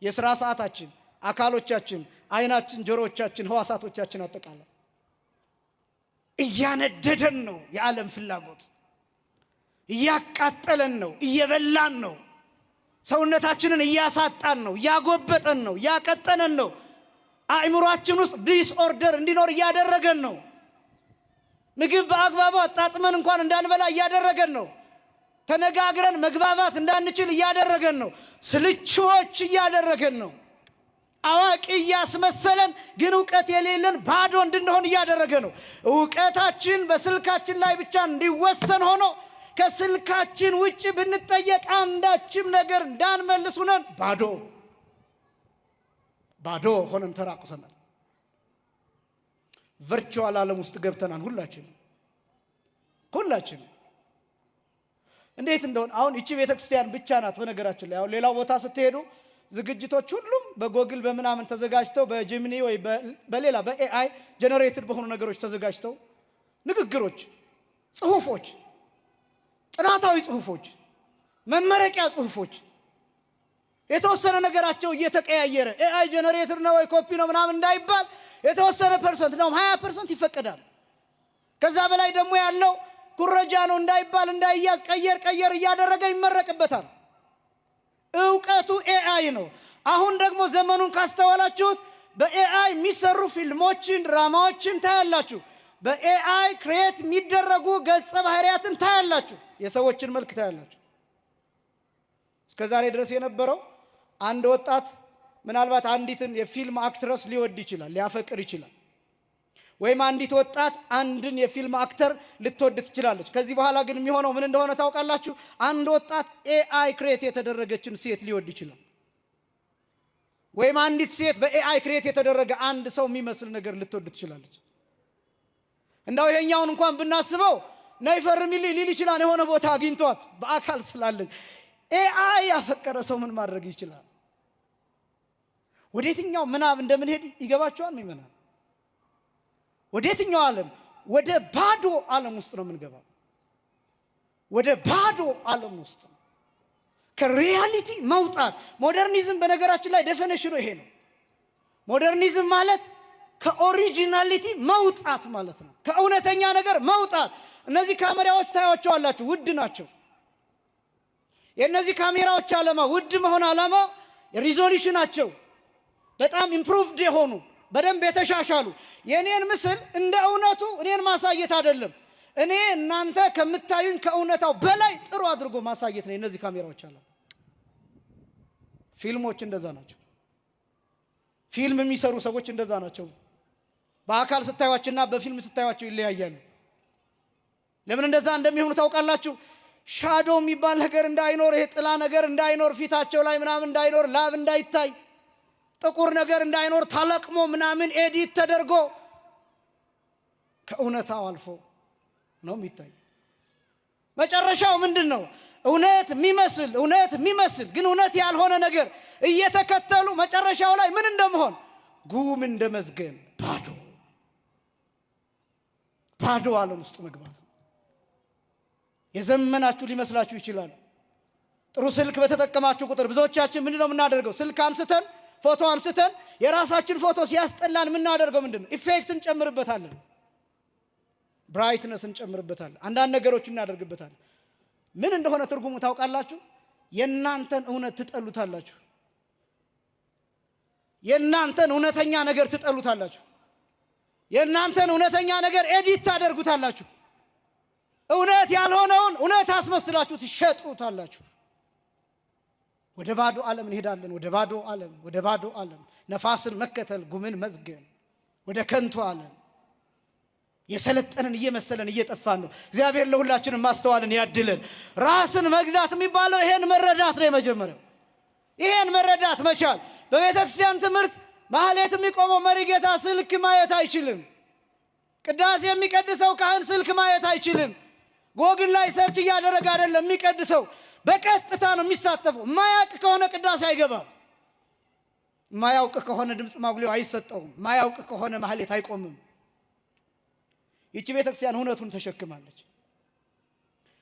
የሥራ ሰዓታችን፣ አካሎቻችን፣ አይናችን፣ ጆሮቻችን፣ ህዋሳቶቻችን አጠቃላይ እያነደደን ነው። የዓለም ፍላጎት እያቃጠለን ነው፣ እየበላን ነው፣ ሰውነታችንን እያሳጣን ነው፣ እያጎበጠን ነው፣ እያቀጠነን ነው። አእምሯችን ውስጥ ዲስኦርደር እንዲኖር እያደረገን ነው። ምግብ በአግባቡ አጣጥመን እንኳን እንዳንበላ እያደረገን ነው። ተነጋግረን መግባባት እንዳንችል እያደረገን ነው። ስልችዎች እያደረገን ነው። አዋቂ እያስመሰለን ግን ዕውቀት የሌለን ባዶ እንድንሆን እያደረገ ነው። ዕውቀታችን በስልካችን ላይ ብቻ እንዲወሰን ሆኖ ከስልካችን ውጭ ብንጠየቅ አንዳችም ነገር እንዳንመልስ ሆነን ባዶ ሆነን ተራቁተናል። ቨርቹዋል ዓለም ውስጥ ገብተናል። ሁላችን እንዴት እንደሆነ አሁን እቺ ቤተክርስቲያን ብቻ ናት። በነገራችን ላይ አሁን ሌላው ቦታ ስትሄዱ ዝግጅቶች ሁሉም በጎግል በምናምን ተዘጋጅተው በጂሚኒ ወይ በሌላ በኤአይ ጀነሬትድ በሆኑ ነገሮች ተዘጋጅተው ንግግሮች፣ ጽሁፎች፣ ጥናታዊ ጽሁፎች፣ መመረቂያ ጽሁፎች የተወሰነ ነገራቸው እየተቀያየረ ኤአይ ጀነሬትድ ነው ወይ ኮፒ ነው ምናምን እንዳይባል የተወሰነ ፐርሰንት ነው 20% ይፈቀዳል። ከዛ በላይ ደግሞ ያለው ኩረጃ ነው እንዳይባል እንዳይያዝ ቀየር እያደረገ ይመረቅበታል። ዕውቀቱ ኤአይ ነው። አሁን ደግሞ ዘመኑን ካስተዋላችሁት በኤአይ የሚሰሩ ፊልሞችን፣ ድራማዎችን ታያላችሁ። በኤአይ ክሬት የሚደረጉ ገጸ ባህሪያትን ታያላችሁ። የሰዎችን መልክ ታያላችሁ። እስከዛሬ ድረስ የነበረው አንድ ወጣት ምናልባት አንዲትን የፊልም አክትረስ ሊወድ ይችላል፣ ሊያፈቅር ይችላል። ወይም አንዲት ወጣት አንድን የፊልም አክተር ልትወድ ትችላለች። ከዚህ በኋላ ግን የሚሆነው ምን እንደሆነ ታውቃላችሁ? አንድ ወጣት ኤአይ ክሬት የተደረገችን ሴት ሊወድ ይችላል። ወይም አንዲት ሴት በኤአይ ክሬት የተደረገ አንድ ሰው የሚመስል ነገር ልትወድ ትችላለች። እንዳው ይሄኛውን እንኳን ብናስበው ነይ ፈርሚልኝ ሊል ይችላል፣ የሆነ ቦታ አግኝቷት በአካል ስላለች። ኤአይ ያፈቀረ ሰው ምን ማድረግ ይችላል? ወዴትኛው ምናብ እንደምንሄድ ይገባቸዋል ምእመናን? ወዴትኛው ዓለም? ወደ ባዶ ዓለም ውስጥ ነው የምንገባው። ወደ ባዶ ዓለም ውስጥ ከሪያሊቲ መውጣት። ሞደርኒዝም በነገራችን ላይ ዴፊኒሽኑ ይሄ ነው። ሞደርኒዝም ማለት ከኦሪጂናሊቲ መውጣት ማለት ነው። ከእውነተኛ ነገር መውጣት። እነዚህ ካሜራዎች ታያቸዋላችሁ፣ ውድ ናቸው። የእነዚህ ካሜራዎች ዓላማ ውድ መሆን ዓላማ የሪዞሉሽናቸው በጣም ኢምፕሩቭድ የሆኑ በደንብ የተሻሻሉ የኔን ምስል እንደ እውነቱ እኔን ማሳየት አይደለም፣ እኔ እናንተ ከምታዩኝ ከእውነታው በላይ ጥሩ አድርጎ ማሳየት ነው እነዚህ ካሜራዎች አለ። ፊልሞች እንደዛ ናቸው። ፊልም የሚሰሩ ሰዎች እንደዛ ናቸው። በአካል ስታዩዋቸውና በፊልም ስታዩዋቸው ይለያያሉ። ለምን እንደዛ እንደሚሆኑ ታውቃላችሁ? ሻዶ የሚባል ነገር እንዳይኖር፣ ይሄ ጥላ ነገር እንዳይኖር፣ ፊታቸው ላይ ምናምን እንዳይኖር፣ ላብ እንዳይታይ፣ ጥቁር ነገር እንዳይኖር ታለቅሞ ምናምን ኤዲት ተደርጎ ከእውነታው አልፎ ነው የሚታይ። መጨረሻው ምንድነው? እውነት የሚመስል ግን እውነት ያልሆነ ነገር እየተከተሉ መጨረሻው ላይ ምን እንደመሆን ጉም እንደመዝገን ባዶ ዓለም ውስጥ መግባት ነው። የዘመናችሁ ሊመስላችሁ ይችላል። ጥሩ ስልክ በተጠቀማችሁ ቁጥር ብዙዎቻችን ምንድነው የምናደርገው? ስልክ አንስተን ፎቶ አንስተን የራሳችን ፎቶ ሲያስጠላን የምናደርገው ምንድነው? ኢፌክት እንጨምርበታለን፣ ብራይትነስ እንጨምርበታለን፣ አንዳንድ ነገሮች እናደርግበታለን። ምን እንደሆነ ትርጉሙ ታውቃላችሁ? የእናንተን እውነት ትጠሉታላችሁ። የእናንተን እውነተኛ ነገር ትጠሉታላችሁ። የእናንተን እውነተኛ ነገር ኤዲት ታደርጉታላችሁ። እውነት ያልሆነውን እውነት አስመስላችሁ ትሸጡታላችሁ። ወደ ባዶ ዓለም እንሄዳለን። ወደ ባዶ ዓለም ነፋስን መከተል፣ ጉምን መዝገን፣ ወደ ከንቱ ዓለም የሰለጠንን እየመሰለን እየጠፋን ነው። እግዚአብሔር ለሁላችንም ማስተዋልን ያድለን። ራስን መግዛት የሚባለው ይሄን መረዳት ነው። የመጀመሪያው ይሄን መረዳት መቻል። በቤተክርስቲያን ትምህርት ማህሌት የሚቆመው መሪ ጌታ ስልክ ማየት አይችልም። ቅዳሴ የሚቀድሰው ካህን ስልክ ማየት አይችልም። ጎግል ላይ ሰርች እያደረገ አይደለም የሚቀድሰው፣ በቀጥታ ነው የሚሳተፈው። ማያውቅ ከሆነ ቅዳሴ አይገባም። ማያውቅ ከሆነ ድምጽ ማጉሊያው አይሰጠውም። ማያውቅ ከሆነ ማህሌት አይቆምም። ይቺ ቤተክርስቲያን እውነቱን ተሸክማለች።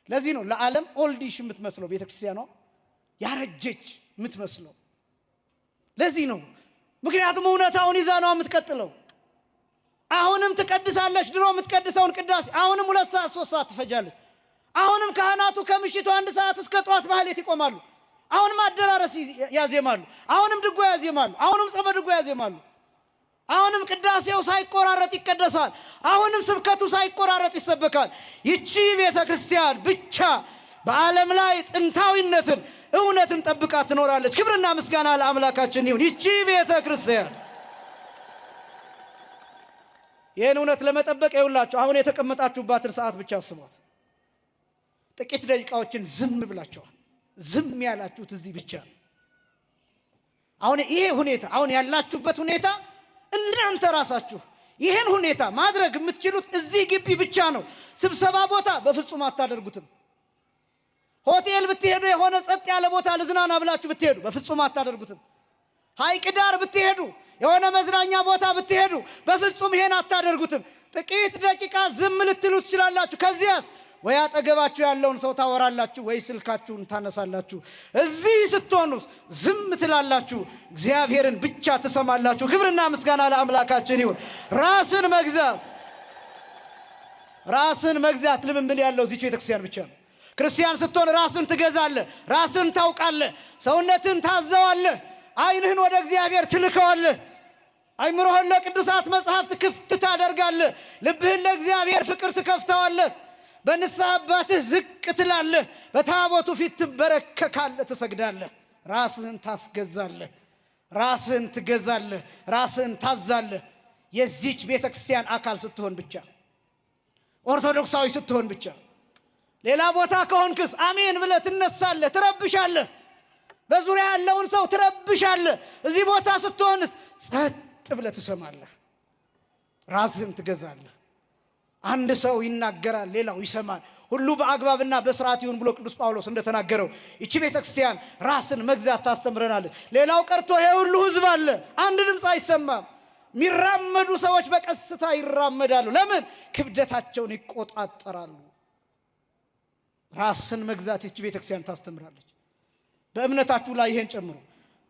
ለዚህ ነው ለዓለም ኦልዲሽ የምትመስለው ቤተክርስቲያኗ፣ ያረጀች የምትመስለው። ለዚህ ነው ምክንያቱም እውነታውን ይዛ ነው የምትቀጥለው። አሁንም ትቀድሳለች። ድሮ የምትቀድሰውን ቅዳሴ አሁንም 2 ሰዓት 3 ሰዓት ትፈጃለች። አሁንም ካህናቱ ከምሽቱ 1 ሰዓት እስከ ጧት ማህሌት ይቆማሉ። አሁንም አደራረስ ያዜማሉ። አሁንም ድጓ ያዜማሉ። አሁንም ጸበ ድጓ ያዜማሉ። አሁንም ቅዳሴው ሳይቆራረጥ ይቀደሳል። አሁንም ስብከቱ ሳይቆራረጥ ይሰበካል። ይቺ ቤተክርስቲያን ብቻ በዓለም ላይ ጥንታዊነትን እውነትን ጠብቃ ትኖራለች። ክብርና ምስጋና ለአምላካችን ይሁን። ይቺ ቤተክርስቲያን ይህን እውነት ለመጠበቅ ይውላችሁ አሁን የተቀመጣችሁባትን ሰዓት ብቻ አስቧት። ጥቂት ደቂቃዎችን ዝም ብላችኋል። ዝም ያላችሁት እዚህ ብቻ ነው። አሁን ይሄ ሁኔታ አሁን ያላችሁበት ሁኔታ እናንተ ራሳችሁ ይሄን ሁኔታ ማድረግ የምትችሉት እዚህ ግቢ ብቻ ነው። ስብሰባ ቦታ በፍጹም አታደርጉትም። ሆቴል ብትሄዱ የሆነ ጸጥ ያለ ቦታ ለዝናና ብላችሁ ብትሄዱ በፍጹም አታደርጉትም። ሐይቅ ዳር ብትሄዱ የሆነ መዝናኛ ቦታ ብትሄዱ በፍጹም ይሄን አታደርጉትም። ጥቂት ደቂቃ ዝም ልትሉ ትችላላችሁ። ከዚያስ ወይ አጠገባችሁ ያለውን ሰው ታወራላችሁ ወይ ስልካችሁን ታነሳላችሁ። እዚህ ስትሆኑ ዝም ትላላችሁ፣ እግዚአብሔርን ብቻ ትሰማላችሁ። ክብርና ምስጋና ለአምላካችን ይሁን። ራስን መግዛት ልምምድ ያለው እዚህ ቤተክርስቲያን ብቻ ነው። ክርስቲያን ስትሆን ራስን ትገዛለህ፣ ራስን ታውቃለህ፣ ሰውነትን ታዘዋለህ፣ ዓይንህን ወደ እግዚአብሔር ትልከዋለህ፣ አይምሮህን ለቅዱሳት መጽሐፍት ክፍት ታደርጋለህ፣ ልብህን ለእግዚአብሔር ፍቅር ትከፍተዋለህ፣ በንስሐ አባትህ ዝቅ ትላለህ፣ በታቦቱ ፊት ትበረከካለህ፣ ትሰግዳለህ። ራስህን ታስገዛለህ፣ ራስህን ትገዛለህ፣ ራስህን ታዛለህ። የዚች ቤተክርስቲያን አካል ስትሆን ብቻ፣ ኦርቶዶክሳዊ ስትሆን ብቻ። ሌላ ቦታ ከሆንክስ አሜን ብለህ ትነሳለህ፣ ትረብሻለህ፣ በዙሪያ ያለውን ሰው ትረብሻለህ። እዚህ ቦታ ስትሆንስ ጸጥ ብለህ ትሰማለህ፣ ራስህን ትገዛለህ። አንድ ሰው ይናገራል፣ ሌላው ይሰማል። ሁሉ በአግባብና በስርዓት ይሁን ብሎ ቅዱስ ጳውሎስ እንደተናገረው ይቺ ቤተክርስቲያን ራስን መግዛት ታስተምረናለች። ሌላው ቀርቶ ይሄ ሁሉ ህዝብ አለ፣ አንድ ድምፅ አይሰማም። የሚራመዱ ሰዎች በቀስታ ይራመዳሉ። ለምን? ክብደታቸውን ይቆጣጠራሉ። ራስን መግዛት ይቺ ቤተክርስቲያን ታስተምራለች። በእምነታችሁ ላይ ይሄን ጨምሩ።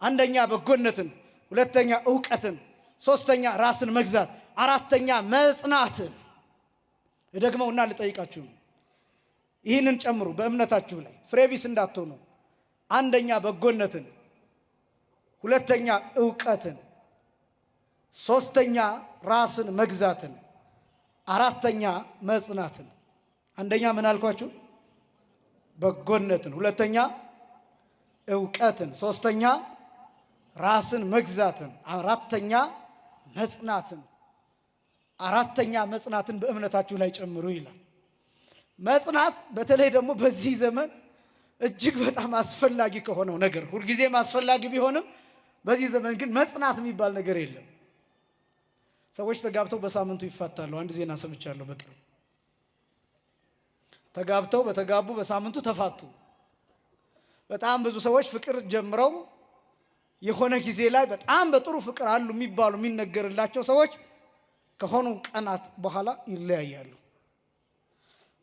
አንደኛ በጎነትን፣ ሁለተኛ ዕውቀትን፣ ሶስተኛ ራስን መግዛት፣ አራተኛ መጽናትን። ደግመውና ልጠይቃችሁ ነው። ይህንን ጨምሩ በእምነታችሁ ላይ ፍሬቢስ እንዳትሆኑ። አንደኛ በጎነትን፣ ሁለተኛ ዕውቀትን፣ ሶስተኛ ራስን መግዛትን፣ አራተኛ መጽናትን። አንደኛ ምን አልኳችሁ? በጎነትን፣ ሁለተኛ ዕውቀትን፣ ሶስተኛ ራስን መግዛትን፣ አራተኛ መጽናትን። አራተኛ መጽናትን በእምነታችሁ ላይ ጨምሩ ይላል። መጽናት በተለይ ደግሞ በዚህ ዘመን እጅግ በጣም አስፈላጊ ከሆነው ነገር፣ ሁልጊዜም አስፈላጊ ቢሆንም በዚህ ዘመን ግን መጽናት የሚባል ነገር የለም። ሰዎች ተጋብተው በሳምንቱ ይፋታሉ። አንድ ዜና ሰምቻለሁ በቅርብ። ተጋብተው በተጋቡ በሳምንቱ ተፋቱ። በጣም ብዙ ሰዎች ፍቅር ጀምረው የሆነ ጊዜ ላይ በጣም በጥሩ ፍቅር አሉ የሚባሉ የሚነገርላቸው ሰዎች ከሆኑ ቀናት በኋላ ይለያያሉ።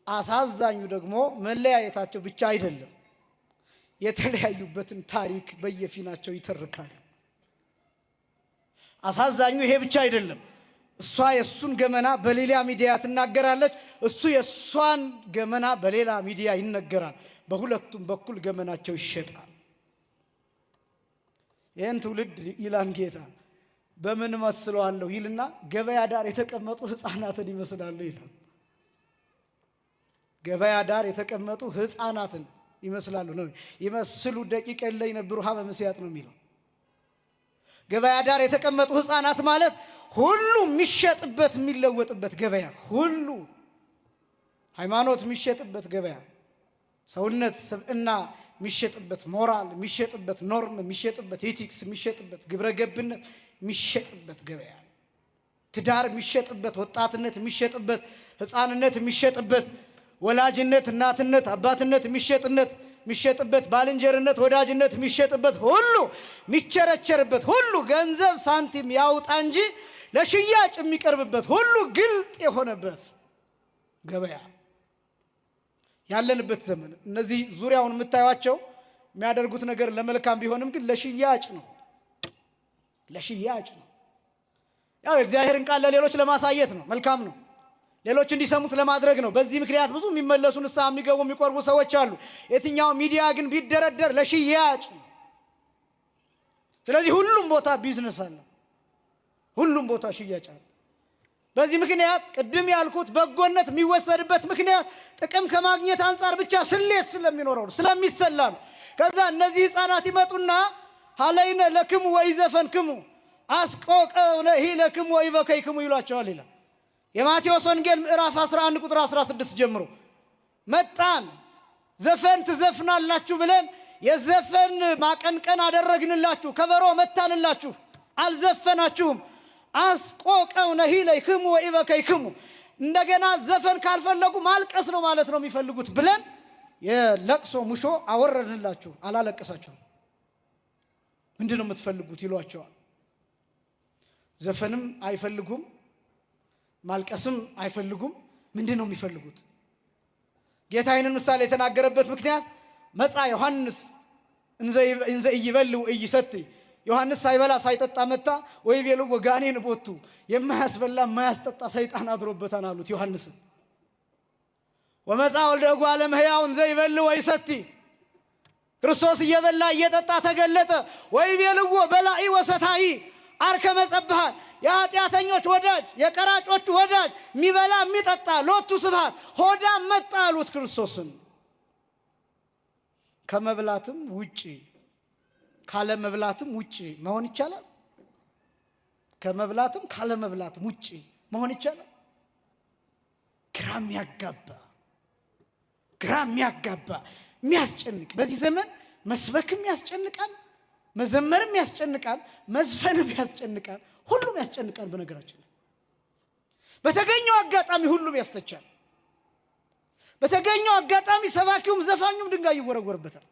አሳዛኙ ደግሞ መለያየታቸው ብቻ አይደለም፣ የተለያዩበትን ታሪክ በየፊናቸው ይተርካሉ። አሳዛኙ ይሄ ብቻ አይደለም። እሷ የሱን ገመና በሌላ ሚዲያ ትናገራለች፣ እሱ የሷን ገመና በሌላ ሚዲያ ይነገራል። በሁለቱም በኩል ገመናቸው ይሸጣል። ይህን ትውልድ ይላን ጌታ በምን መስለዋለሁ ይልና ገበያ ዳር የተቀመጡ ሕፃናትን ይመስላሉ ይላል። ገበያ ዳር የተቀመጡ ሕፃናትን ይመስላሉ ነው። ይመስሉ ደቂቀ ላይ ነብሩ ሀበ መስያጥ ነው የሚለው። ገበያ ዳር የተቀመጡ ሕፃናት ማለት ሁሉ የሚሸጥበት የሚለወጥበት ገበያ፣ ሁሉ ሃይማኖት የሚሸጥበት ገበያ፣ ሰውነት ስብዕና የሚሸጥበት፣ ሞራል የሚሸጥበት፣ ኖርም የሚሸጥበት፣ ኤቲክስ የሚሸጥበት፣ ግብረ ገብነት የሚሸጥበት ገበያ፣ ትዳር የሚሸጥበት፣ ወጣትነት የሚሸጥበት፣ ሕፃንነት የሚሸጥበት፣ ወላጅነት፣ እናትነት፣ አባትነት የሚሸጥበት፣ ባልንጀርነት፣ ወዳጅነት የሚሸጥበት፣ ሁሉ የሚቸረቸርበት፣ ሁሉ ገንዘብ ሳንቲም ያውጣ እንጂ ለሽያጭ የሚቀርብበት፣ ሁሉ ግልጥ የሆነበት ገበያ ያለንበት ዘመን። እነዚህ ዙሪያውን የምታዩቸው የሚያደርጉት ነገር ለመልካም ቢሆንም ግን ለሽያጭ ነው። ለሽያጭ ነው። ያው የእግዚአብሔርን ቃል ለሌሎች ለማሳየት ነው። መልካም ነው። ሌሎች እንዲሰሙት ለማድረግ ነው። በዚህ ምክንያት ብዙ የሚመለሱ ንስሐ የሚገቡ የሚቆርቡ ሰዎች አሉ። የትኛው ሚዲያ ግን ቢደረደር ለሽያጭ ነው። ስለዚህ ሁሉም ቦታ ቢዝነስ አለ፣ ሁሉም ቦታ ሽያጭ አለ። በዚህ ምክንያት ቅድም ያልኩት በጎነት የሚወሰድበት ምክንያት ጥቅም ከማግኘት አንጻር ብቻ ስሌት ስለሚኖረው ስለሚሰላ ነው። ከዛ እነዚህ ሕፃናት ይመጡና ሀለይነ ለክሙ ወይዘፈንክሙ አስቆቀነ ለክሙ ወይበከይክሙ ይሏቸዋል ይላል የማቴዎስ ወንጌል ምዕራፍ 11 ቁጥር 16 ጀምሮ። መጣን ዘፈን ትዘፍናላችሁ ብለን የዘፈን ማቀንቀን አደረግንላችሁ፣ ከበሮ መታንላችሁ፣ አልዘፈናችሁም። አስቆቀነ ለክሙ ወይበከይክሙ እንደገና ዘፈን ካልፈለጉ ማልቀስ ነው ማለት ነው የሚፈልጉት ብለን የለቅሶ ሙሾ አወረድንላችሁ፣ አላለቀሳችሁም። ምንድነው የምትፈልጉት ይሏቸዋል። ዘፈንም አይፈልጉም፣ ማልቀስም አይፈልጉም። ምንድነው የሚፈልጉት? ጌታ ይህንን ምሳሌ የተናገረበት ምክንያት መጻ ዮሐንስ እንዘ ኢይበልዕ ኢይሰትይ፣ ዮሐንስ ሳይበላ ሳይጠጣ መጣ። ወይቤልዎ ወጋኔን ቦቱ፣ የማያስበላ የማያስጠጣ ሰይጣን አድሮበታል አሉት ዮሐንስን። ወመጻ ወልደ እጓለ እመሕያው እንዘ ይበልዕ ወይሰትይ፣ ክርስቶስ እየበላ እየጠጣ ተገለጠ። ወይቤልዎ በላዒ ወሰታይ አርከ መጸብሃት፣ የኃጢአተኞች ወዳጅ የቀራጮች ወዳጅ የሚበላ የሚጠጣ ሎቱ ስብሐት ሆዳም መጣ አሉት ክርስቶስን። ከመብላትም ውጪ ካለ መብላትም ውጪ መሆን ይቻላል? ከመብላትም ካለ መብላትም ውጪ መሆን ይቻላል? ግራም ያጋባ የሚያስጨንቅ በዚህ ዘመን መስበክም ያስጨንቃል፣ መዘመርም ያስጨንቃል፣ መዝፈንም ያስጨንቃል፣ ሁሉም ያስጨንቃል። በነገራችን በተገኘው አጋጣሚ ሁሉም ያስተቻል። በተገኘው አጋጣሚ ሰባኪውም ዘፋኙም ድንጋይ ይወረወርበታል።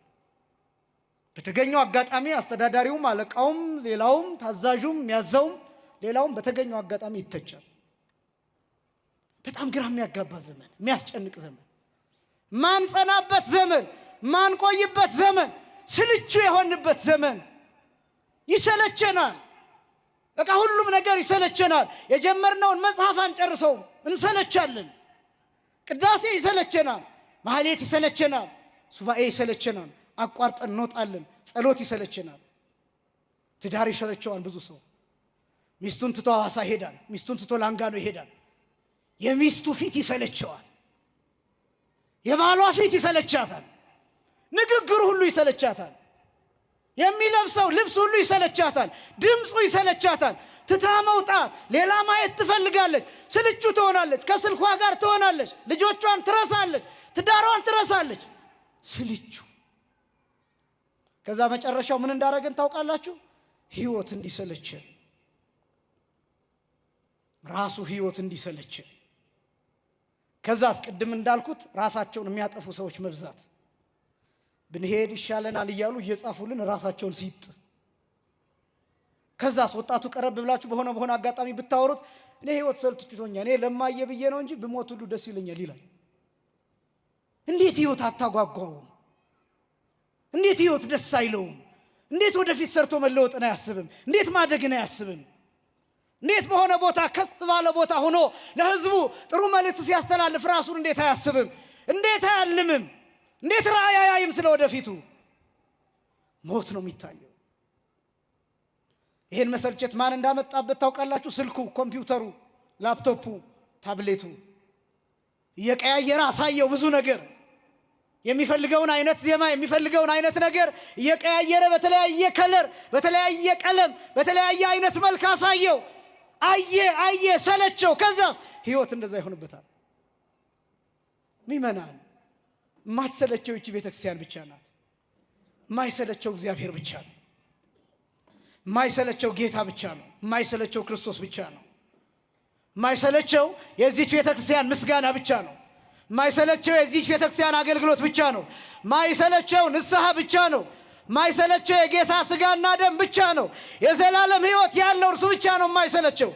በተገኘው አጋጣሚ አስተዳዳሪውም አለቃውም ሌላውም ታዛዡም የሚያዘውም ሌላውም በተገኘው አጋጣሚ ይተቻል። በጣም ግራ የሚያጋባ ዘመን፣ የሚያስጨንቅ ዘመን፣ ማንጸናበት ዘመን፣ ማንቆይበት ዘመን፣ ስልቹ የሆንበት ዘመን። ይሰለቸናል። በቃ ሁሉም ነገር ይሰለቸናል። የጀመርነውን መጽሐፍ አንጨርሰውም፣ እንሰለቻለን። ቅዳሴ ይሰለቸናል፣ ማህሌት ይሰለቸናል፣ ሱባኤ ይሰለቸናል፣ አቋርጠን እንወጣለን። ጸሎት ይሰለቸናል። ትዳር ይሰለቸዋል። ብዙ ሰው ሚስቱን ትቶ ሐዋሳ ይሄዳል፣ ሚስቱን ትቶ ላንጋኖ ይሄዳል። የሚስቱ ፊት ይሰለቸዋል፣ የባሏ ፊት ይሰለቻታል፣ ንግግሩ ሁሉ ይሰለቻታል፣ የሚለብሰው ልብስ ሁሉ ይሰለቻታል፣ ድምፁ ይሰለቻታል። ትታ መውጣት ሌላ ማየት ትፈልጋለች። ስልቹ ትሆናለች፣ ከስልኳ ጋር ትሆናለች፣ ልጆቿን ትረሳለች፣ ትዳሯን ትረሳለች። ስልቹ ከዛ መጨረሻው ምን እንዳደረገን ታውቃላችሁ? ህይወት እንዲሰለችን፣ ራሱ ህይወት እንዲሰለችን። ከዛ አስቀድም እንዳልኩት ራሳቸውን የሚያጠፉ ሰዎች መብዛት፣ ብንሄድ ይሻለናል እያሉ እየጻፉልን ራሳቸውን ሲጥ። ከዛስ ወጣቱ ቀረብ ብላችሁ በሆነ አጋጣሚ ብታወሩት እኔ ህይወት ሰልችቶኛል፣ እኔ ለማየ ብዬ ነው እንጂ ብሞት ሁሉ ደስ ይለኛል ይላል። እንዴት ህይወት አታጓጓውም? እንዴት ህይወት ደስ አይለውም? እንዴት ወደፊት ሰርቶ መለወጥን አያስብም? እንዴት ማደግን አያስብም? እንዴት በሆነ ቦታ ከፍ ባለ ቦታ ሆኖ ለህዝቡ ጥሩ መልእክት ሲያስተላልፍ ራሱን እንዴት አያስብም? እንዴት አያልምም? እንዴት ራእይ አያይም? ስለ ወደፊቱ ሞት ነው የሚታየው። ይሄን መሰልቸት ማን እንዳመጣበት ታውቃላችሁ? ስልኩ፣ ኮምፒውተሩ፣ ላፕቶፑ፣ ታብሌቱ እየቀያየረ አሳየው ብዙ ነገር። የሚፈልገውን አይነት ዜማ፣ የሚፈልገውን አይነት ነገር እየቀያየረ በተለያየ ከለር፣ በተለያየ ቀለም፣ በተለያየ አይነት መልክ አሳየው። አየ ሰለቸው። ከዛስ ህይወት እንደዛ ይሆንበታል። ሚመናን ማትሰለቸው እቺ ቤተክርስቲያን ብቻ ናት። ማይሰለቸው እግዚአብሔር ብቻ ነው። ማይሰለቸው ጌታ ብቻ ነው። ማይሰለቸው ክርስቶስ ብቻ ነው። ማይሰለቸው የዚህ ቤተክርስቲያን ምስጋና ብቻ ነው። ማይሰለቸው የዚህ ቤተክርስቲያን አገልግሎት ብቻ ነው። ማይሰለቸው ንስሐ ብቻ ነው። ማይሰለቸው የጌታ ስጋና ደም ብቻ ነው። የዘላለም ህይወት ያለው እርሱ ብቻ ነው ማይሰለቸው።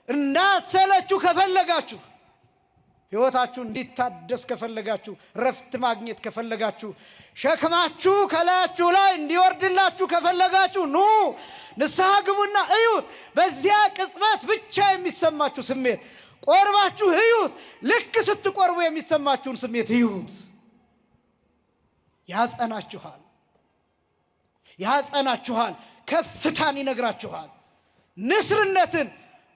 እንዳትሰለችሁ ከፈለጋችሁ፣ ህይወታችሁ እንዲታደስ ከፈለጋችሁ፣ ረፍት ማግኘት ከፈለጋችሁ፣ ሸክማችሁ ከላያችሁ ላይ እንዲወርድላችሁ ከፈለጋችሁ ኑ ንስሐ ግቡና እዩት። በዚያ ቅጽበት ብቻ የሚሰማችሁ ስሜት ቆርባችሁ እዩት። ልክ ስትቆርቡ የሚሰማችሁን ስሜት እዩት። ያጸናችኋል፣ ከፍታን ይነግራችኋል፣ ንስርነትን፣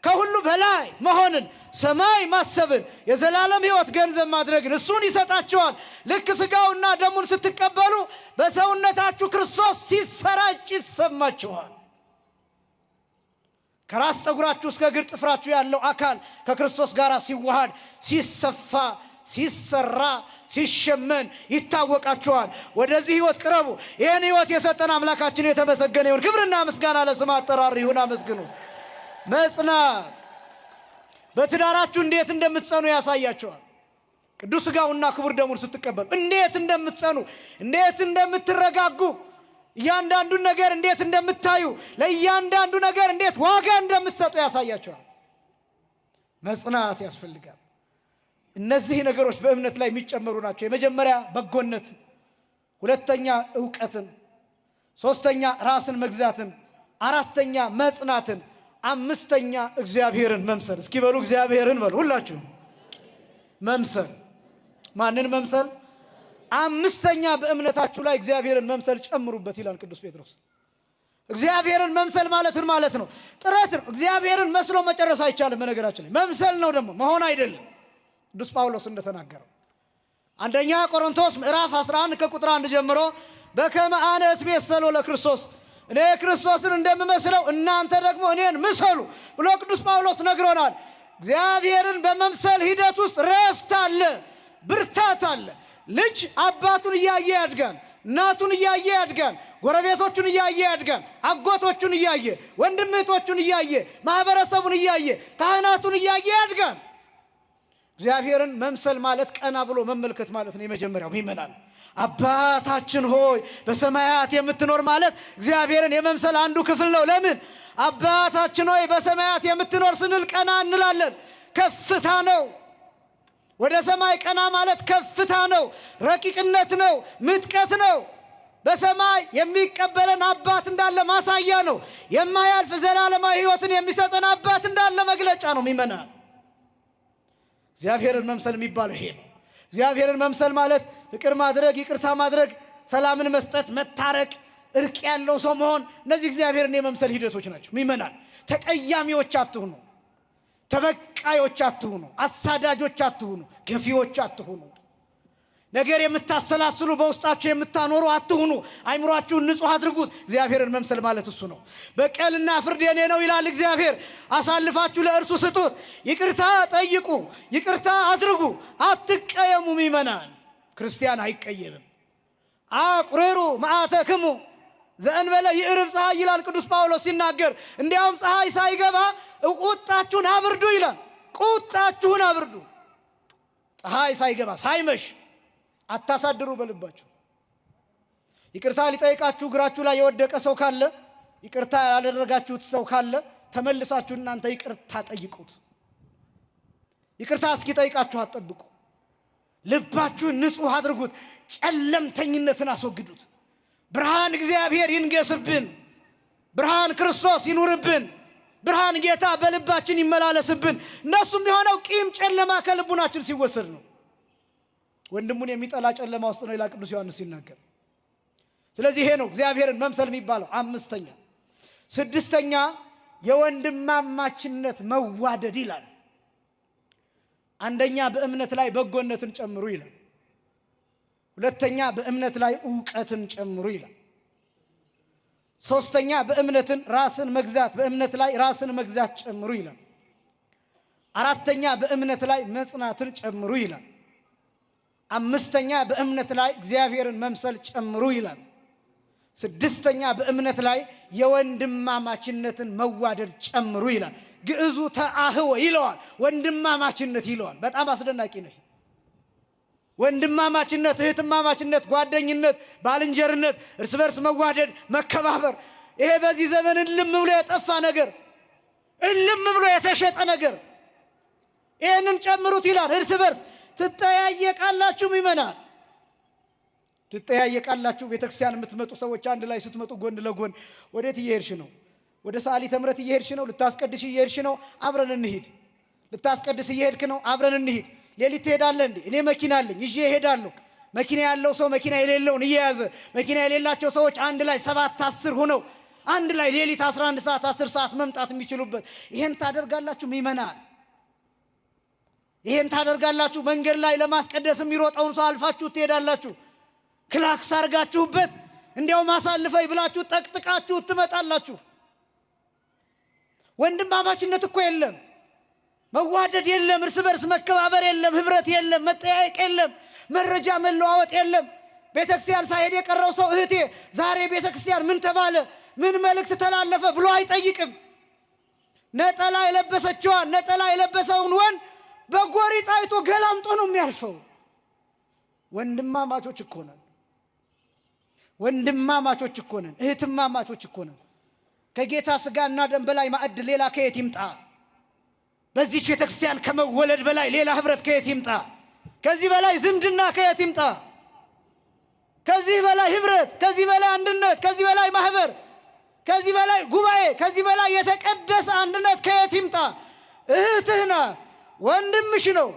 ከሁሉ በላይ መሆንን፣ ሰማይ ማሰብን፣ የዘላለም ህይወት ገንዘብ ማድረግን እሱን ይሰጣችኋል። ልክ ስጋውና ደሙን ስትቀበሉ በሰውነታችሁ ክርስቶስ ሲሰራጭ ይሰማችኋል። ከራስ ጠጉራችሁ እስከ እግር ጥፍራችሁ ያለው አካል ከክርስቶስ ጋር ሲዋሃድ፣ ሲሰፋ፣ ሲሰራ፣ ሲሸመን ይታወቃችኋል። ወደዚህ ህይወት ቅረቡ። ይህን ህይወት የሰጠን አምላካችን የተመሰገነ ይሁን። ክብርና ምስጋና ለስሙ አጠራር ይሁን። አመስግኑ። መጽናት በትዳራችሁ እንዴት እንደምትጸኑ ያሳያችኋል። ቅዱስ ሥጋውና ክቡር ደሙን ስትቀበሉ እንዴት እንደምትጸኑ፣ እንዴት እንደምትረጋጉ፣ እያንዳንዱን ነገር እንዴት እንደምታዩ፣ ለእያንዳንዱ ነገር እንዴት ዋጋ እንደምትሰጡ ያሳያችኋል። መጽናት ያስፈልጋል። እነዚህ ነገሮች በእምነት ላይ የሚጨመሩ ናቸው። የመጀመሪያ በጎነት፣ ሁለተኛ ዕውቀትን፣ ሶስተኛ ራስን መግዛትን፣ አራተኛ መጽናትን፣ አምስተኛ እግዚአብሔርን መምሰል። እስኪ በሉ እግዚአብሔርን በሉ ሁላችሁ። መምሰል ማንን መምሰል? አምስተኛ በእምነታችሁ ላይ እግዚአብሔርን መምሰል ጨምሩበት ይላል ቅዱስ ጴጥሮስ። እግዚአብሔርን መምሰል ማለት ነው ጥረት ነው። እግዚአብሔርን መስሎ መጨረስ አይቻልም። በነገራችን ላይ መምሰል ነው ደግሞ መሆን አይደለም። ቅዱስ ጳውሎስ እንደተናገረው አንደኛ ቆሮንቶስ ምዕራፍ 11 ከቁጥር 1 ጀምሮ በከመ አነ እትቤሰሎ ለክርስቶስ እኔ ክርስቶስን እንደምመስለው እናንተ ደግሞ እኔን ምሰሉ ብሎ ቅዱስ ጳውሎስ ነግሮናል። እግዚአብሔርን በመምሰል ሂደት ውስጥ ረፍት አለ፣ ብርታት አለ። ልጅ አባቱን እያየ ያድጋል፣ እናቱን እያየ ያድጋል፣ ጎረቤቶቹን እያየ ያድጋል፣ አጎቶቹን እያየ፣ ወንድም እህቶቹን እያየ፣ ማህበረሰቡን እያየ፣ ካህናቱን እያየ ያድጋል። እግዚአብሔርን መምሰል ማለት ቀና ብሎ መመልከት ማለት ነው። የመጀመሪያው ይመናል። አባታችን ሆይ በሰማያት የምትኖር ማለት እግዚአብሔርን የመምሰል አንዱ ክፍል ነው። ለምን አባታችን ሆይ በሰማያት የምትኖር ስንል ቀና እንላለን። ከፍታ ነው። ወደ ሰማይ ቀና ማለት ከፍታ ነው፣ ረቂቅነት ነው፣ ምጥቀት ነው። በሰማይ የሚቀበለን አባት እንዳለ ማሳያ ነው። የማያልፍ ዘላለማዊ ሕይወትን የሚሰጠን አባት እንዳለ መግለጫ ነው። ይመናል። እግዚአብሔርን መምሰል የሚባለው ይሄ ነው። እግዚአብሔርን መምሰል ማለት ፍቅር ማድረግ፣ ይቅርታ ማድረግ፣ ሰላምን መስጠት፣ መታረቅ፣ እርቅ ያለው ሰው መሆን። እነዚህ እግዚአብሔርን የመምሰል ሂደቶች ናቸው። ይመናል። ተቀያሚዎች አትሁኑ፣ ተበቃዮች አትሁኑ፣ አሳዳጆች አትሁኑ፣ ገፊዎች አትሁኑ፣ ነገር የምታሰላስሉ በውስጣችሁ የምታኖሩ አትሁኑ። አይምሯችሁን ንጹህ አድርጉት። እግዚአብሔርን መምሰል ማለት እሱ ነው። በቀልና ፍርድ የኔ ነው ይላል እግዚአብሔር። አሳልፋችሁ ለእርሱ ስጡት። ይቅርታ ጠይቁ፣ ይቅርታ አድርጉ፣ አትቀየሙ። ይመናል። ክርስቲያን አይቀየምም። አቁርሩ መዓተክሙ ዘእንበለ ይዕርብ ፀሐይ ይላል ቅዱስ ጳውሎስ ሲናገር። እንዲያውም ፀሐይ ሳይገባ ቁጣችሁን አብርዱ ይላል። ቁጣችሁን አብርዱ። ፀሐይ ሳይገባ ሳይመሽ አታሳድሩ በልባችሁ። ይቅርታ ሊጠይቃችሁ እግራችሁ ላይ የወደቀ ሰው ካለ፣ ይቅርታ ያላደረጋችሁት ሰው ካለ ተመልሳችሁ እናንተ ይቅርታ ጠይቁት። ይቅርታ እስኪ ጠይቃችሁ አትጠብቁ። ልባችሁን ንጹህ አድርጉት። ጨለምተኝነትን አስወግዱት። ብርሃን እግዚአብሔር ይንገስብን። ብርሃን ክርስቶስ ይኑርብን። ብርሃን ጌታ በልባችን ይመላለስብን። እነሱም የሆነው ቂም ጨለማ ከልቡናችን ሲወሰድ ነው። ወንድሙን የሚጠላ ጨለማ ውስጥ ነው ይላል ቅዱስ ዮሐንስ ሲናገር። ስለዚህ ይሄ ነው እግዚአብሔርን መምሰል የሚባለው። አምስተኛ ስድስተኛ የወንድማማችነት መዋደድ ይላል። አንደኛ በእምነት ላይ በጎነትን ጨምሩ ይላል። ሁለተኛ በእምነት ላይ ዕውቀትን ጨምሩ ይላል። ሶስተኛ በእምነትን ራስን መግዛት በእምነት ላይ ራስን መግዛት ጨምሩ ይላል። አራተኛ በእምነት ላይ መጽናትን ጨምሩ ይላል። አምስተኛ በእምነት ላይ እግዚአብሔርን መምሰል ጨምሩ ይላል። ስድስተኛ በእምነት ላይ የወንድማማችነትን መዋደድ ጨምሩ ይላል። ግዕዙ ተአህወ ይለዋል፣ ወንድማማችነት ይለዋል። በጣም አስደናቂ ነው። ወንድማማችነት፣ እህትማማችነት፣ ጓደኝነት፣ ባልንጀርነት፣ እርስ በርስ መዋደድ፣ መከባበር። ይሄ በዚህ ዘመን እልም ብሎ የጠፋ ነገር፣ እልም ብሎ የተሸጠ ነገር። ይህንን ጨምሩት ይላል። እርስ በርስ ትጠያየቃላችሁ። ይመናል። ትጠያየቃላችሁ። ቤተክርስቲያን የምትመጡ ሰዎች አንድ ላይ ስትመጡ ጎን ለጎን ወዴት እየሄድሽ ነው? ወደ ሰዓሊተ ምሕረት እየሄድሽ ነው? ልታስቀድሽ እየሄድሽ ነው? አብረን እንሂድ። ልታስቀድስ እየሄድክ ነው? አብረን እንሂድ። ሌሊት ትሄዳለህ እንዴ? እኔ መኪና አለኝ ይዤ እሄዳለሁ። መኪና ያለው ሰው መኪና የሌለውን እየያዘ፣ መኪና የሌላቸው ሰዎች አንድ ላይ 7-10 ሆነው አንድ ላይ ሌሊት 11 ሰዓት 10 ሰዓት መምጣት የሚችሉበት። ይሄን ታደርጋላችሁ ይመናል። ይሄን ታደርጋላችሁ። መንገድ ላይ ለማስቀደስ የሚሮጠውን ሰው አልፋችሁ ትሄዳላችሁ። ክላክስ አርጋችሁበት እንዲያው ማሳልፈይ ብላችሁ ጠቅጥቃችሁ ትመጣላችሁ። ወንድማማችነት እኮ የለም፣ መዋደድ የለም፣ እርስ በርስ መከባበር የለም፣ ህብረት የለም፣ መጠያየቅ የለም፣ መረጃ መለዋወጥ የለም። ቤተክርስቲያን ሳይሄድ የቀረው ሰው እህቴ ዛሬ ቤተክርስቲያን ምን ተባለ፣ ምን መልእክት ተላለፈ ብሎ አይጠይቅም። ነጠላ የለበሰችዋን ነጠላ የለበሰውን ወንድ በጎሪጥ አይቶ ገላምጦ ነው የሚያልፈው። ወንድማማቾች እኮ ነን። ወንድማማቾች እኮ ነን። እህትማማቾች እኮ ነን። ከጌታ ስጋና ደም በላይ ማዕድ ሌላ ከየት ይምጣ? በዚህ ቤተክርስቲያን ከመወለድ በላይ ሌላ ህብረት ከየት ይምጣ? ከዚህ በላይ ዝምድና ከየት ይምጣ? ከዚህ በላይ ህብረት፣ ከዚህ በላይ አንድነት፣ ከዚህ በላይ ማህበር፣ ከዚህ በላይ ጉባኤ፣ ከዚህ በላይ የተቀደሰ አንድነት ከየት ይምጣ? እህትህ ናት፣ ወንድምሽ ነው።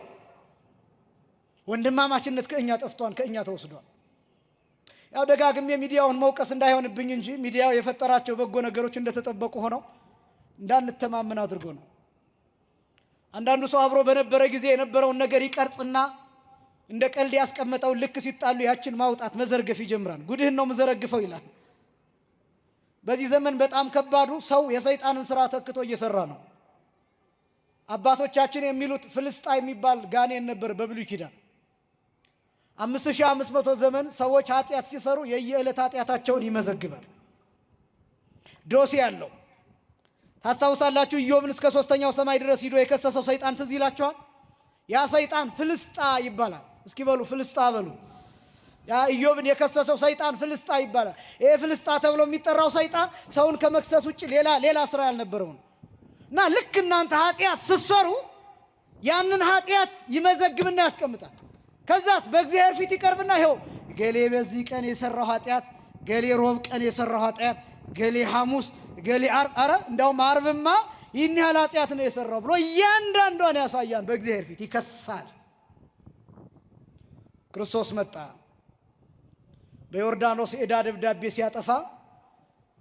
ወንድማማችነት ከእኛ ጠፍቷን፣ ከእኛ ተወስዷል። ያው ደጋግሜ ሚዲያውን መውቀስ እንዳይሆንብኝ እንጂ ሚዲያው የፈጠራቸው በጎ ነገሮች እንደተጠበቁ ሆነው እንዳንተማመን አድርጎ ነው። አንዳንዱ ሰው አብሮ በነበረ ጊዜ የነበረውን ነገር ይቀርጽና እንደ ቀልድ ያስቀመጠውን ልክ ሲጣሉ ያችን ማውጣት መዘርገፍ ይጀምራል። ጉድህን ነው መዘረግፈው ይላል። በዚህ ዘመን በጣም ከባዱ ሰው የሰይጣንን ስራ ተክቶ እየሰራ ነው። አባቶቻችን የሚሉት ፍልስጣ የሚባል ጋኔን ነበር በብሉይ ኪዳን። 5500 ዘመን ሰዎች ኃጢአት ሲሰሩ የየዕለት ኃጢአታቸውን ይመዘግባል። ዶሴ ያለው ታስታውሳላችሁ። ኢዮብን እስከ 3ኛው ሰማይ ድረስ ሂዶ የከሰሰው ሰይጣን ትዝ ይላችኋል። ያ ሰይጣን ፍልስጣ ይባላል። እስኪ በሉ ፍልስጣ በሉ። ያ ኢዮብን የከሰሰው ሰይጣን ፍልስጣ ይባላል። ይሄ ፍልስጣ ተብሎ የሚጠራው ሰይጣን ሰውን ከመክሰስ ውጭ ሌላ ስራ ያልነበረው እና ልክ እናንተ ኃጢአት ስትሰሩ ያንን ኃጢአት ይመዘግብና ያስቀምጣል። ከዛስ በእግዚአብሔር ፊት ይቀርብና ይሄው ገሌ በዚህ ቀን የሰራው ኃጢአት፣ ገሌ ሮብ ቀን የሰራው ኃጢአት፣ ገሌ ሐሙስ፣ ገሌ ዓርብ፣ አረ እንደውም ዓርብማ ይህን ያህል ኃጢአት ነው የሰራው ብሎ እያንዳንዷን ያሳያን በእግዚአብሔር ፊት ይከሳል። ክርስቶስ መጣ። በዮርዳኖስ ዕዳ ደብዳቤ ሲያጠፋ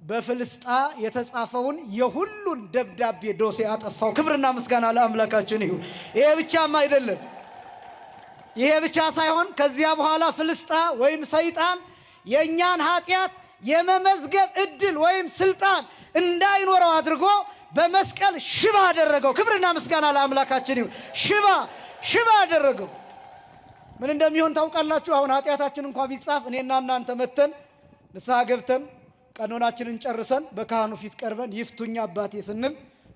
በፍልስጣ የተጻፈውን የሁሉን ደብዳቤ ዶሴ አጠፋው። ክብርና ምስጋና ለአምላካችን ይሁን። ይሄ ብቻም አይደለም። ይሄ ብቻ ሳይሆን ከዚያ በኋላ ፍልስጣ ወይም ሰይጣን የኛን ኃጢአት የመመዝገብ እድል ወይም ስልጣን እንዳይኖረው አድርጎ በመስቀል ሽባ አደረገው። ክብርና ምስጋና ለአምላካችን ይሁን። ሽባ አደረገው። ምን እንደሚሆን ታውቃላችሁ? አሁን ኃጢአታችን እንኳን ቢጻፍ እኔና እናንተ መተን ንስሐ ገብተን ቀኖናችንን ጨርሰን በካህኑ ፊት ቀርበን ይፍቱኛ አባቴ ስንል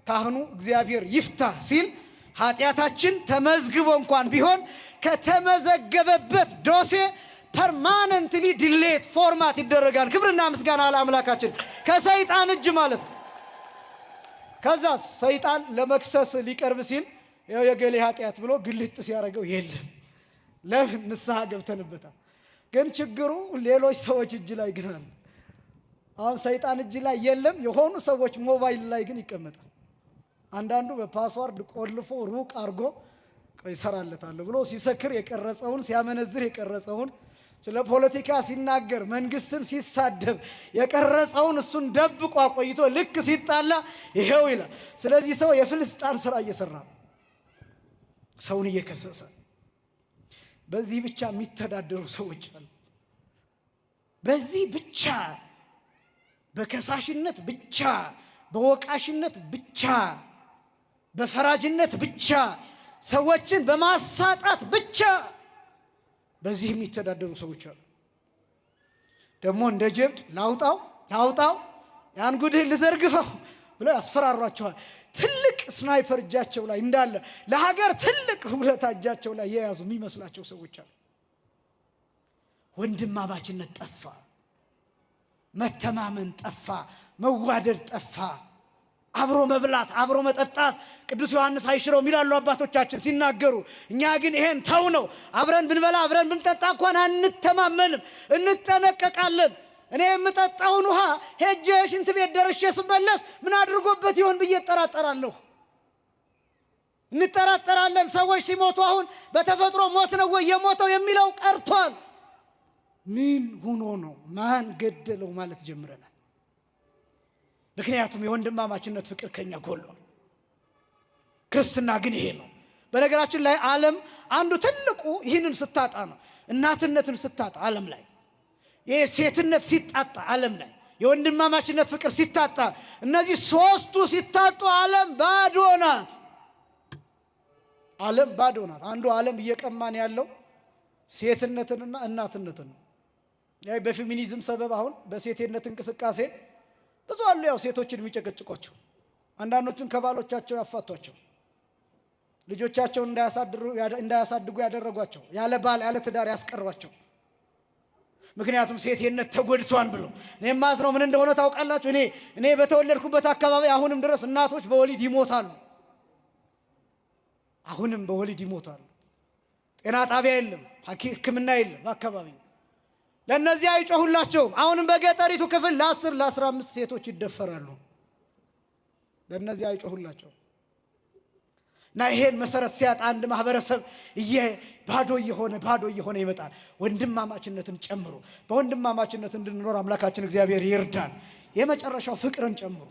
ካህኑ እግዚአብሔር ይፍታ ሲል ኃጢአታችን ተመዝግቦ እንኳን ቢሆን ከተመዘገበበት ዶሴ ፐርማነንትሊ ዲሌት ፎርማት ይደረጋል። ክብርና ምስጋና ለአምላካችን። ከሰይጣን እጅ ማለት ነው። ከዛ ሰይጣን ለመክሰስ ሊቀርብ ሲል የገሌ ኃጢአት ብሎ ግልጥ ሲያደርገው የለም። ለምን? ንስሐ ገብተንበታል። ግን ችግሩ ሌሎች ሰዎች እጅ ላይ ግን አለ። አሁን ሰይጣን እጅ ላይ የለም፣ የሆኑ ሰዎች ሞባይል ላይ ግን ይቀመጣል። አንዳንዱ በፓስዋርድ ቆልፎ ሩቅ አርጎ ይሰራለታል ብሎ ሲሰክር የቀረጸውን ሲያመነዝር የቀረጸውን ስለ ፖለቲካ ሲናገር መንግስትን ሲሳደብ የቀረጸውን እሱን ደብቆ ቆይቶ ልክ ሲጣላ ይሄው ይላል። ስለዚህ ሰው የፍልስጣን ስራ እየሰራ ነው፣ ሰውን እየከሰሰ። በዚህ ብቻ የሚተዳደሩ ሰዎች አሉ። በዚህ ብቻ፣ በከሳሽነት ብቻ፣ በወቃሽነት ብቻ፣ በፈራጅነት ብቻ፣ ሰዎችን በማሳጣት ብቻ በዚህ የሚተዳደሩ ሰዎች አሉ። ደግሞ እንደ ጀብድ ላውጣው ያን ጉድህን ልዘርግፈው ብለው ያስፈራሯቸዋል። ትልቅ ስናይፐር እጃቸው ላይ እንዳለ ለሀገር ትልቅ ውለታ እጃቸው ላይ የያዙ የሚመስላቸው ሰዎች አሉ። ወንድማማችነት ጠፋ፣ መተማመን ጠፋ፣ መዋደድ ጠፋ፣ አብሮ መብላት አብሮ መጠጣት ቅዱስ ዮሐንስ አይሽረው ይላሉ አባቶቻችን ሲናገሩ። እኛ ግን ይሄን ተው ነው። አብረን ብንበላ አብረን ብንጠጣ እንኳን አንተማመንም፣ እንጠነቀቃለን። እኔ የምጠጣውን ውሃ ሄጄ ሽንት ቤት ደርሼ ስመለስ ምን አድርጎበት ይሆን ብዬ እጠራጠራለሁ። እንጠራጠራለን። ሰዎች ሲሞቱ አሁን በተፈጥሮ ሞት ነው ወይ የሞተው የሚለው ቀርቷል። ምን ሆኖ ነው ማን ገደለው ማለት ጀምረናል። ምክንያቱም የወንድማማችነት ፍቅር ከኛ ጎሏል። ክርስትና ግን ይሄ ነው። በነገራችን ላይ ዓለም አንዱ ትልቁ ይህንን ስታጣ ነው። እናትነትን ስታጣ ዓለም ላይ፣ የሴትነት ሲጣጣ ዓለም ላይ፣ የወንድማማችነት ፍቅር ሲታጣ፣ እነዚህ ሶስቱ ሲታጡ ዓለም ባዶ ናት። ዓለም ባዶ ናት። አንዱ ዓለም እየቀማን ያለው ሴትነትንና እናትነትን ነው። ያይ በፌሚኒዝም ሰበብ አሁን በሴትነት እንቅስቃሴ ብዙ አሉ። ያው ሴቶችን የሚጨቀጭቋቸው፣ አንዳንዶቹን ከባሎቻቸው ያፋቷቸው፣ ልጆቻቸውን እንዳያሳድጉ ያደረጓቸው፣ ያለ ባል ያለ ትዳር ያስቀሯቸው። ምክንያቱም ሴትነት ተጎድቷን ብሎ እኔም ማዝነው ምን እንደሆነ ታውቃላችሁ? እኔ በተወለድኩበት አካባቢ አሁንም ድረስ እናቶች በወሊድ ይሞታሉ። አሁንም በወሊድ ይሞታሉ። ጤና ጣቢያ የለም፣ ሕክምና የለም በአካባቢው። ለነዚህ አይጮሁላቸውም። አሁንም በገጠሪቱ ክፍል ለ10 ለ15 ሴቶች ይደፈራሉ። ለነዚህ አይጮሁላቸውም። እና ይሄን መሰረት ሲያጣ አንድ ማህበረሰብ ባዶ እየሆነ ይመጣል። ወንድማማችነትን ጨምሮ በወንድማማችነት እንድንኖር አምላካችን እግዚአብሔር ይርዳን። የመጨረሻው ፍቅርን ጨምሮ፣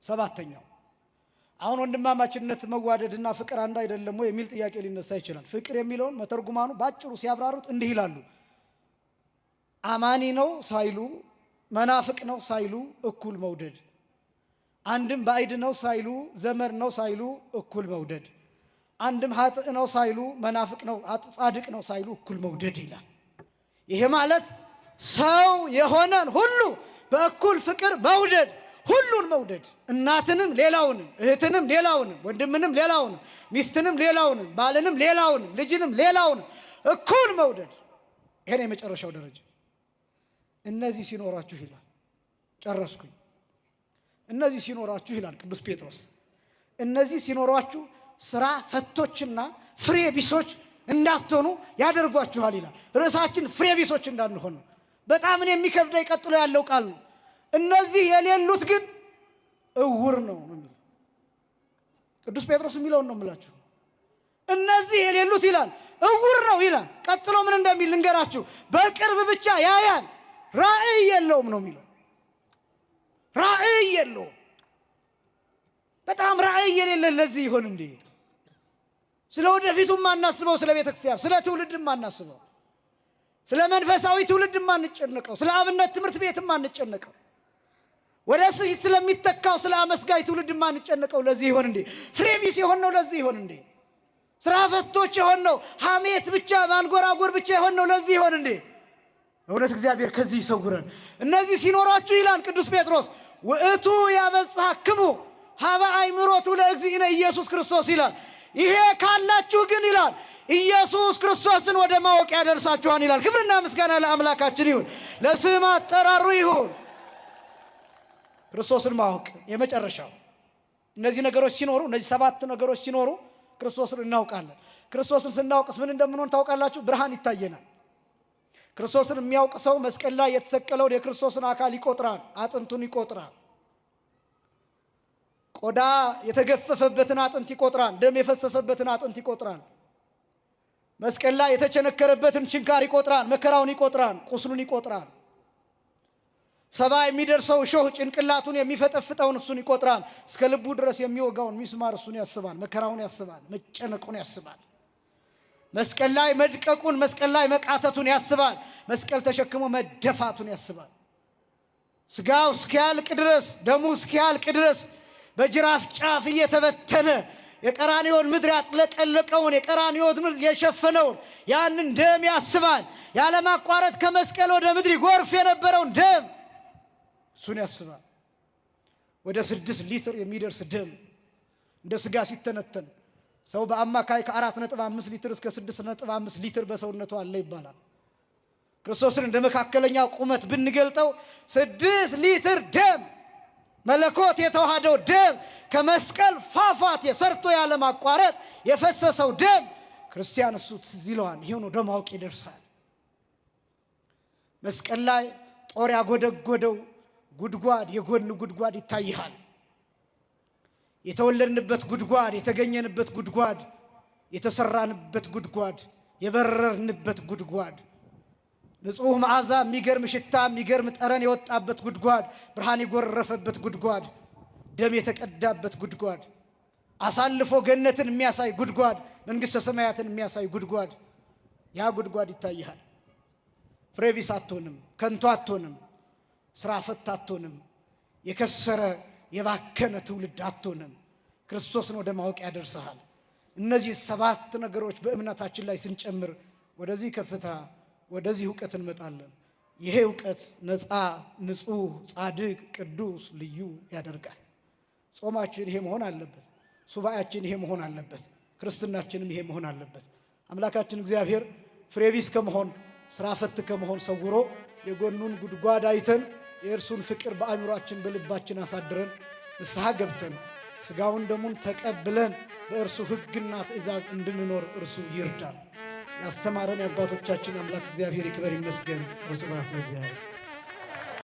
ሰባተኛው አሁን ወንድማማችነት መዋደድና ፍቅር አንድ አይደለም ወይ የሚል ጥያቄ ሊነሳ ይችላል። ፍቅር የሚለውን መተርጉማኑ ባጭሩ ሲያብራሩት እንዲህ ይላሉ። አማኒ ነው ሳይሉ መናፍቅ ነው ሳይሉ እኩል መውደድ፣ አንድም ባዕድ ነው ሳይሉ ዘመድ ነው ሳይሉ እኩል መውደድ፣ አንድም ኃጥእ ነው ሳይሉ መናፍቅ ነው ጻድቅ ነው ሳይሉ እኩል መውደድ ይላል። ይሄ ማለት ሰው የሆነን ሁሉ በእኩል ፍቅር መውደድ፣ ሁሉን መውደድ፣ እናትንም ሌላውንም፣ እህትንም ሌላውንም፣ ወንድምንም ሌላውንም፣ ሚስትንም ሌላውንም፣ ባልንም ሌላውንም፣ ልጅንም ሌላውንም እኩል መውደድ። ይሄ ነው የመጨረሻው ደረጃ። እነዚህ ሲኖራችሁ ይላል። ጨረስኩኝ። እነዚህ ሲኖራችሁ ይላል ቅዱስ ጴጥሮስ። እነዚህ ሲኖራችሁ ስራ ፈቶችና ፍሬ ቢሶች እንዳትሆኑ ያደርጓችኋል ይላል። ርዕሳችን ፍሬ ቢሶች እንዳንሆን ነው። በጣም የሚከብደው ቀጥሎ ያለው ቃል ነው። እነዚህ የሌሉት ግን እውር ነው የሚለው ቅዱስ ጴጥሮስ የሚለውን ነው የምላችሁ። እነዚህ የሌሉት ይላል እውር ነው ይላል። ቀጥሎ ምን እንደሚል ልንገራችሁ። በቅርብ ብቻ ያያል፣ ራእይ የለውም ነው የሚለው። ራእይ የለውም። በጣም ራእይ የሌለ ለዚህ ይሆን እንዴ? ስለ ወደፊቱም ማናስበው፣ ስለ ቤተክርስቲያን ስለ ትውልድም ማናስበው፣ ስለ መንፈሳዊ ትውልድም ማንጨነቀው፣ ስለ አብነት ትምህርት ቤትም ማንጨነቀው፣ ወደ ስሂት ስለሚተካው ስለ አመስጋይ ትውልድም ማንጨነቀው ለዚህ ይሆን እንዴ? ፍሬ ቢስ የሆን ነው ለዚህ ይሆን እንዴ? ስራ ፈቶች የሆን ነው፣ ሐሜት ብቻ ማንጎራጎር ብቻ የሆን ነው ለዚህ ይሆን እንዴ? እውነት እግዚአብሔር ከዚህ ይሰውረን። እነዚህ ሲኖራችሁ ይላል ቅዱስ ጴጥሮስ ውእቱ ያበጽሐክሙ ሀበ አእምሮቱ ለእግዚእነ ኢየሱስ ክርስቶስ ይላል። ይሄ ካላችሁ ግን ይላል ኢየሱስ ክርስቶስን ወደ ማወቅ ያደርሳችኋል ይላል። ክብርና ምስጋና ለአምላካችን ይሁን፣ ለስም አጠራሩ ይሁን። ክርስቶስን ማወቅ የመጨረሻው። እነዚህ ነገሮች ሲኖሩ፣ እነዚህ 7 ነገሮች ሲኖሩ ክርስቶስን እናውቃለን። ክርስቶስን ስናውቅስ ምን እንደምንሆን ታውቃላችሁ? ብርሃን ይታየናል። ክርስቶስን የሚያውቅ ሰው መስቀል ላይ የተሰቀለውን የክርስቶስን አካል ይቆጥራል፣ አጥንቱን ይቆጥራል። ቆዳ የተገፈፈበትን አጥንት ይቆጥራል፣ ደም የፈሰሰበትን አጥንት ይቆጥራል። መስቀል ላይ የተቸነከረበትን ችንካር ይቆጥራል፣ መከራውን ይቆጥራል፣ ቁስሉን ይቆጥራል። 70 የሚደርሰው እሾህ ጭንቅላቱን የሚፈጠፍጠውን እሱን ይቆጥራል። እስከ ልቡ ድረስ የሚወጋውን ሚስማር እሱን ያስባል፣ መከራውን ያስባል፣ መጨነቁን ያስባል። መስቀል ላይ መድቀቁን፣ መስቀል ላይ መቃተቱን ያስባል። መስቀል ተሸክሞ መደፋቱን ያስባል። ስጋው እስኪያልቅ ድረስ፣ ደሙ እስኪያልቅ ድረስ በጅራፍ ጫፍ እየተበተነ የቀራንዮን ምድር ያጥለቀለቀውን፣ የቀራንዮን ምድር የሸፈነውን ያንን ደም ያስባል። ያለማቋረጥ ከመስቀል ወደ ምድር ይጎርፍ የነበረውን ደም እሱን ያስባል። ወደ 6 ሊትር የሚደርስ ደም እንደ ስጋ ሲተነተን ሰው በአማካይ ከ4.5 ሊትር እስከ 6.5 ሊትር በሰውነቱ አለ ይባላል። ክርስቶስን እንደ መካከለኛ ቁመት ብንገልጠው 6 ሊትር ደም መለኮት የተዋሃደው ደም ከመስቀል ፏፏቴ ሰርቶ ያለ ማቋረጥ የፈሰሰው ደም ክርስቲያን እሱ ትዝ ይለዋል። ይሄን ወደ ማወቅ ይደርሳል። መስቀል ላይ ጦር ያጎደጎደው ጉድጓድ፣ የጎን ጉድጓድ ይታይሃል። የተወለድንበት ጉድጓድ፣ የተገኘንበት ጉድጓድ፣ የተሰራንበት ጉድጓድ፣ የበረርንበት ጉድጓድ፣ ንጹህ መዓዛ፣ የሚገርም ሽታ፣ የሚገርም ጠረን የወጣበት ጉድጓድ፣ ብርሃን የጎረፈበት ጉድጓድ፣ ደም የተቀዳበት ጉድጓድ፣ አሳልፎ ገነትን የሚያሳይ ጉድጓድ፣ መንግሥተ ሰማያትን የሚያሳይ ጉድጓድ። ያ ጉድጓድ ይታይሃል። ፍሬ ቢስ አትሆንም፣ ከንቱ አትሆንም፣ ስራ ፈት አትሆንም፣ የከሰረ የባከነ ትውልድ አትሆንም። ክርስቶስን ወደ ማወቅ ያደርሰሃል። እነዚህ 7 ነገሮች በእምነታችን ላይ ስንጨምር ወደዚህ ከፍታ፣ ወደዚህ ዕውቀት እንመጣለን። ይሄ ዕውቀት ነፃ፣ ንጹህ፣ ጻድቅ፣ ቅዱስ፣ ልዩ ያደርጋል። ጾማችን ይሄ መሆን አለበት። ሱባኤያችን ይሄ መሆን አለበት። ክርስትናችንም ይሄ መሆን አለበት። አምላካችን እግዚአብሔር ፍሬ ቢስ ከመሆን ስራ ፈት ከመሆን ሰውሮ የጎኑን ጉድጓድ አይተን የእርሱን ፍቅር በአእምሯችን በልባችን አሳድረን ንስሐ ገብተን ስጋውን ደሙን ተቀብለን በእርሱ ሕግና ትእዛዝ እንድንኖር እርሱ ይርዳል። ያስተማረን የአባቶቻችን አምላክ እግዚአብሔር ይክበር ይመስገን። ወስብሐት ለእግዚአብሔር።